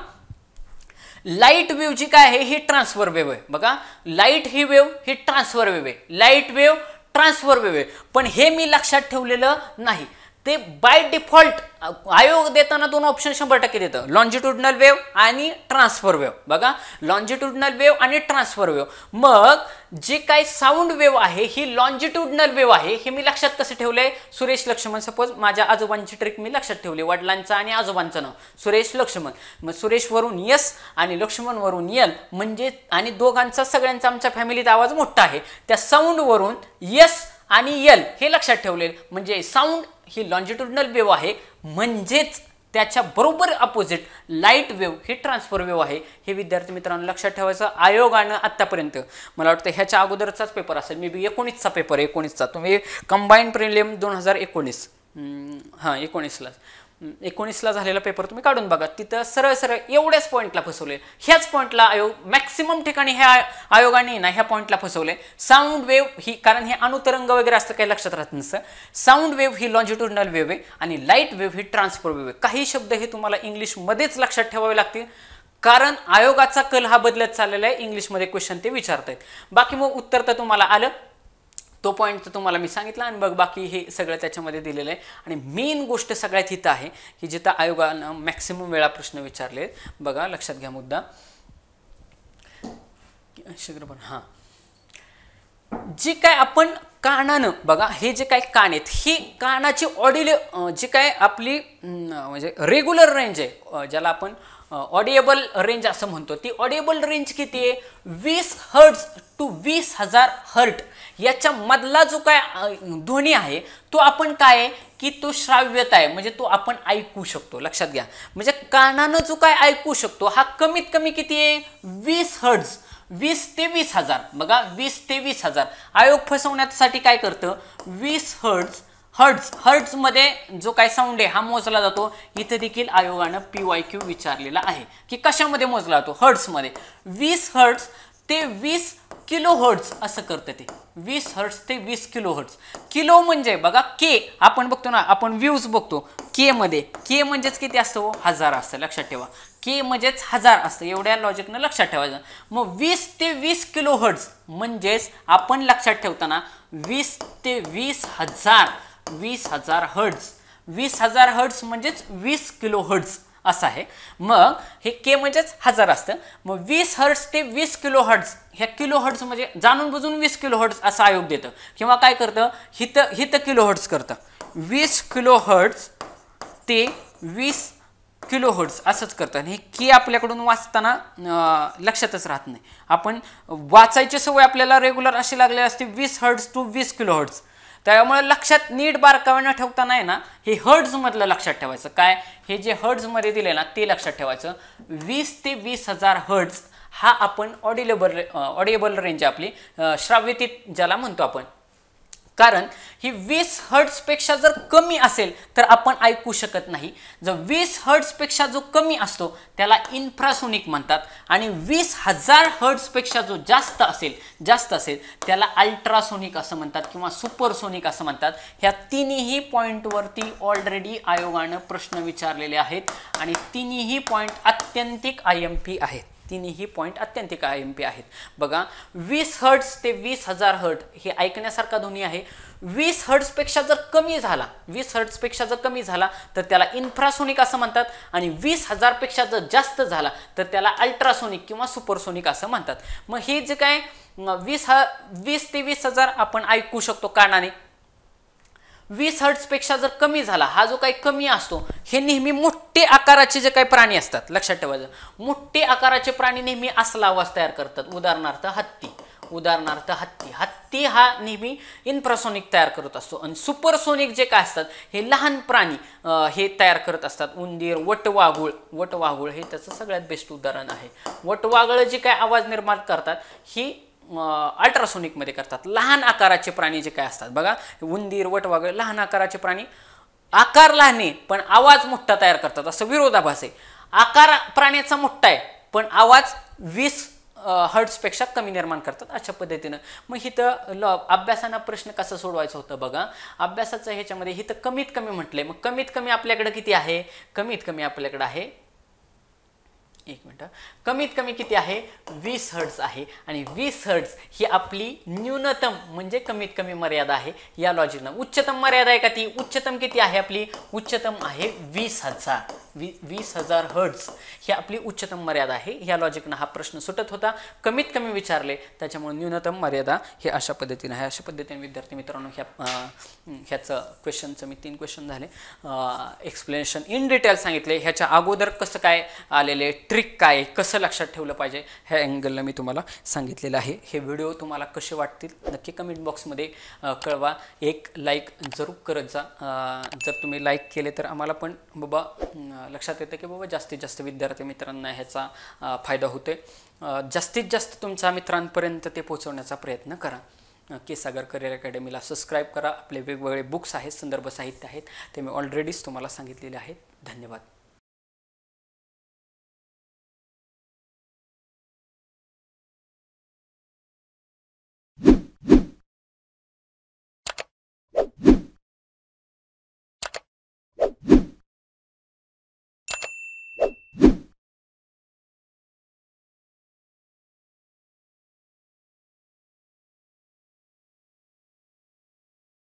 लाईट वेव्ह जी काय आहे ही ट्रान्सफर वेव्ह आहे. बघा लाईट ही वेव्ह ही ट्रान्सफर वेव्ह आहे, लाईट वेव्ह ट्रान्सफर वेव्ह आहे. पण हे मी लक्षात ठेवलेलं नाही. ते बाय डिफॉल्ट आयोग देताना दोन ऑप्शन 100% देतं, लॉन्जिट्युडनल वेव्ह आणि ट्रान्सफर वेव्ह. बघा लॉन्जिट्युडनल वेव्ह आणि ट्रान्सफर वेव्ह. मग जे काय साऊंड वेव्ह आहे ही लॉन्जिट्युडनल वेव्ह आहे. हे मी लक्षात कसं ठेवलंय, सुरेश लक्ष्मण, सपोज माझ्या आजोबांची ट्रिक मी लक्षात ठेवली, वडिलांचं आणि आजोबांचं नाव सुरेश लक्ष्मण, मग सुरेश वरून यस आणि लक्ष्मण वरून यल, म्हणजे आणि दोघांचा सगळ्यांचा आमच्या फॅमिलीत आवाज मोठा आहे. त्या साऊंड वरून यस आणि यल हे लक्षात ठेवले, म्हणजे साऊंड ही लॉन्जिट्युडनल वेव्ह आहे, म्हणजेच त्याच्या बरोबर opposite light wave heat transfer wave आहे. हे विद्यार्थी मित्रांनो लक्षात ठेवायचं. आयोगानं आत्तापर्यंत मला वाटतं ह्याच्या अगोदरचाच पेपर असेल, मे बी 19चा पेपर, 19चा तुम्ही कंबाईन प्रिलिम 2019 19ला झालेला पेपर तुम्ही काढून बघा. तिथं सरळ एवढ्याच पॉईंटला फसवले, ह्याच पॉईंटला आयोग मॅक्सिमम ठिकाणी ह्या आयोगाने ना ह्या पॉईंटला फसवले. साऊंड वेव्ह ही, कारण हे अणुतरंग वगैरे असतं काही लक्षात राहत नसतं. साऊंड वेव्ह ही लॉन्जिट्युडनल वेव्ह आहे आणि light wave heat transfer wave आहे. काही शब्द हे तुम्हाला इंग्लिशमध्येच लक्षात ठेवावे लागतील, कारण आयोगाचा कल हा बदलत चाललेला आहे. इंग्लिशमध्ये क्वेश्चन ते विचारतायत. बाकी मग उत्तर तर तुम्हाला आलं, तो पॉईंट तर तुम्हाला मी सांगितला. आणि बघ बाकी हे सगळं त्याच्यामध्ये दिलेलं आहे. आणि मेन गोष्ट सगळ्यात हिथं आहे की जिथं आयोगानं मॅक्सिमम वेळा प्रश्न विचारले. बघा लक्षात घ्या मुद्दा, हां जी काय आपण कानानं बघा, हे जे काय कान आहेत ही कानाची ऑडिओ जी काय आपली म्हणजे रेग्युलर रेंज आहे, ज्याला आपण ऑडिएबल रेंज असं म्हणतो, ती ऑडिएबल रेंज किती आहे? 20 हर्ट्ज टू 20,000 हर्ट याच्या मधला जो काय ध्वनी आहे तो आपण काय आहे की तो श्राव्यता आहे, म्हणजे तो आपण ऐकू शकतो. लक्षात घ्या, म्हणजे कानानं जो काय ऐकू शकतो हा कमीत कमी किती आहे? 20 हर्ट्ज. 20 ते 20,000 बघा, 20 ते 20,000. आयोग फसवण्यासाठी काय करतं? 20 हर्ट्ज मध्ये जो काय साऊंड आहे हा मोजला जातो. इथे देखील आयोगानं PYQ विचारलेला आहे की कशामध्ये मोजला जातो? हर्ट्ज मध्ये. 20 हर्ट्ज ते 20 किलो हर्ट्ज असं करतं ते. 20 हर्ट्ज ते 20 किलो हर्ट्ज. किलो म्हणजे बघा के, आपण बघतो ना, आपण व्ह्यूज बघतो के मध्ये. के म्हणजेच किती असतं? 1000 असतं. लक्षात ठेवा, के म्हणजेच 1000 असतं. एवढ्या लॉजिकनं लक्षात ठेवायचं. मग 20 ते 20 किलो हर्ट्ज म्हणजेच आपण लक्षात ठेवताना 20 ते 20,000 हर्ट्ज. 20,000 हर्ट्ज म्हणजेच 20 किलो हर्ट्ज असं आहे. मग हे के म्हणजेच 1000 असतं. मग 20 हर्ट्ज ते 20 किलो हर्ट्ज, ह्या किलो हर्ट्ज म्हणजे जाणून बुजून 20 किलो हर्ट्ज असा आयोग देतं किंवा काय करतं? हित किलो हर्ट्ज करतं. 20 किलो हर्ट्ज ते 20 किलो हर्ट्ज असंच करतं. आणि हे की आपल्याकडून वाचताना लक्षातच राहत नाही. आपण वाचायची सवय आपल्याला रेग्युलर अशी लागलेली असते 20 हर्ट्ज टू 20 किलो हर्ट्ज. त्यामुळे लक्षात नीट बारकाव्यानं ठेवताना आहे ना, हे हर्ट्ज मधलं लक्षात ठेवायचं. काय? हे जे हर्ट्ज मध्ये दिले ना ते लक्षात ठेवायचं. 20 ते 20,000 हर्ट्ज हा आपण ऑडिएबल रेंज आपली श्राव्यतीत ज्याला म्हणतो आपण. कारण ही 20 हर्ट्जपेक्षा जर कमी असेल तर आपण ऐकू शकत नाही. जर 20 हर्ट्जपेक्षा जो कमी असतो त्याला इन्फ्रासोनिक म्हणतात. आणि 20,000 हर्ट्जपेक्षा जो जास्त असेल त्याला अल्ट्रासोनिक असं म्हणतात किंवा सुपरसोनिक असं म्हणतात. ह्या तिन्ही पॉईंटवरती ऑलरेडी आयोगानं प्रश्न विचारलेले आहेत आणि तिन्ही पॉईंट अत्यंतिक IMP आहेत. तिन्ही पॉईंट अत्यंतिक IMP आहेत. बघा, 20 हर्ट्ज ते 20,000 हर्ट हे ऐकण्यासारखा ध्वनी आहे. 20 हर्ट्जपेक्षा जर कमी झाला, 20 हर्ट्जपेक्षा जर कमी झाला तर त्याला इन्फ्रासोनिक असं म्हणतात. आणि 20,000 पेक्षा जर जास्त झाला तर त्याला अल्ट्रासोनिक किंवा सुपरसोनिक असं म्हणतात. मग हे जे काय 20 ते 20,000 आपण ऐकू शकतो कानाने. 20 हर्ट्जपेक्षा जर कमी झाला, हा जो काही कमी असतो, हे नेहमी मोठे आकाराचे जे काही प्राणी असतात. लक्षात ठेवायचं, मोठे आकाराचे प्राणी नेहमी असला आवाज तयार करतात. उदाहरणार्थ हत्ती हा नेहमी इन्फ्रासोनिक तयार करत असतो. आणि सुपरसोनिक जे काय असतात हे लहान प्राणी हे तयार करत असतात. उंदीर, वटवाघूळ हे त्याचं सगळ्यात बेस्ट उदाहरण आहे. वटवाघळ जे काय आवाज निर्माण करतात ही अल्ट्रासोनिक मध्ये करतात. लहान आकाराचे प्राणी जे काय असतात बघा, उंदीर, वटवाघळ, लहान आकाराचे प्राणी, आकार लहान आहे पण आवाज मोठा तयार करतात, असं विरोधाभास आहे. आकार प्राण्याचा मोठा आहे पण आवाज 20 हर्ट्जपेक्षा कमी निर्माण करतात, अशा पद्धतीनं. मग इथं अभ्यासानं प्रश्न कसा सोडवायचा होता बघा. अभ्यासाचं ह्याच्यामध्ये इथं कमीत कमी म्हटलंय. मग कमीत कमी आपल्याकडे किती आहे? कमीत कमी आपल्याकडे आहे, एक मिनिट, कमीत कमी किती आहे? 20 हर्ट्ज आहे. आणि 20 हर्ट्ज ही आपली न्यूनतम म्हणजे कमीत कमी मर्यादा आहे या लॉजिकनं. उच्चतम मर्यादा आहे का ती? उच्चतम किती आहे आपली? उच्चतम आहे 20,000 हर्ट्ज ही आपली उच्चतम मर्यादा आहे. या लॉजिकनं हा प्रश्न सुटत होता. कमीत कमी विचारले त्याच्यामुळे न्यूनतम मर्यादा हे अशा पद्धतीने आहे. अशा पद्धतीने विद्यार्थी मित्रांनो ह्याचं क्वेश्चनचं मी 3 क्वेश्चन झाले, एक्सप्लेनेशन इन डिटेल सांगितले. ह्याच्या अगोदर कसं काय आलेले, ट्रिक काय, कसं लक्षात ठेवलं पाहिजे ह्या अँगलला मी तुम्हाला सांगितलेलं आहे. हे व्हिडिओ तुम्हाला कसे वाटतील नक्की कमेंट बॉक्समध्ये कळवा. एक लाईक जरूर करत जा. जर तुम्ही लाईक केले तर आम्हाला पण बाबा लक्षात येतं की बाबा जास्तीत जास्त विद्यार्थी मित्रांना ह्याचा फायदा होतोय. जास्तीत जास्त तुमच्या मित्रांपर्यंत ते पोहोचवण्याचा प्रयत्न करा. के सागर करिअर अकॅडमीला सबस्क्राईब करा. आपले वेगवेगळे बुक्स आहेत, संदर्भ साहित्य आहेत, ते मी ऑलरेडीच तुम्हाला सांगितलेले आहेत. धन्यवाद.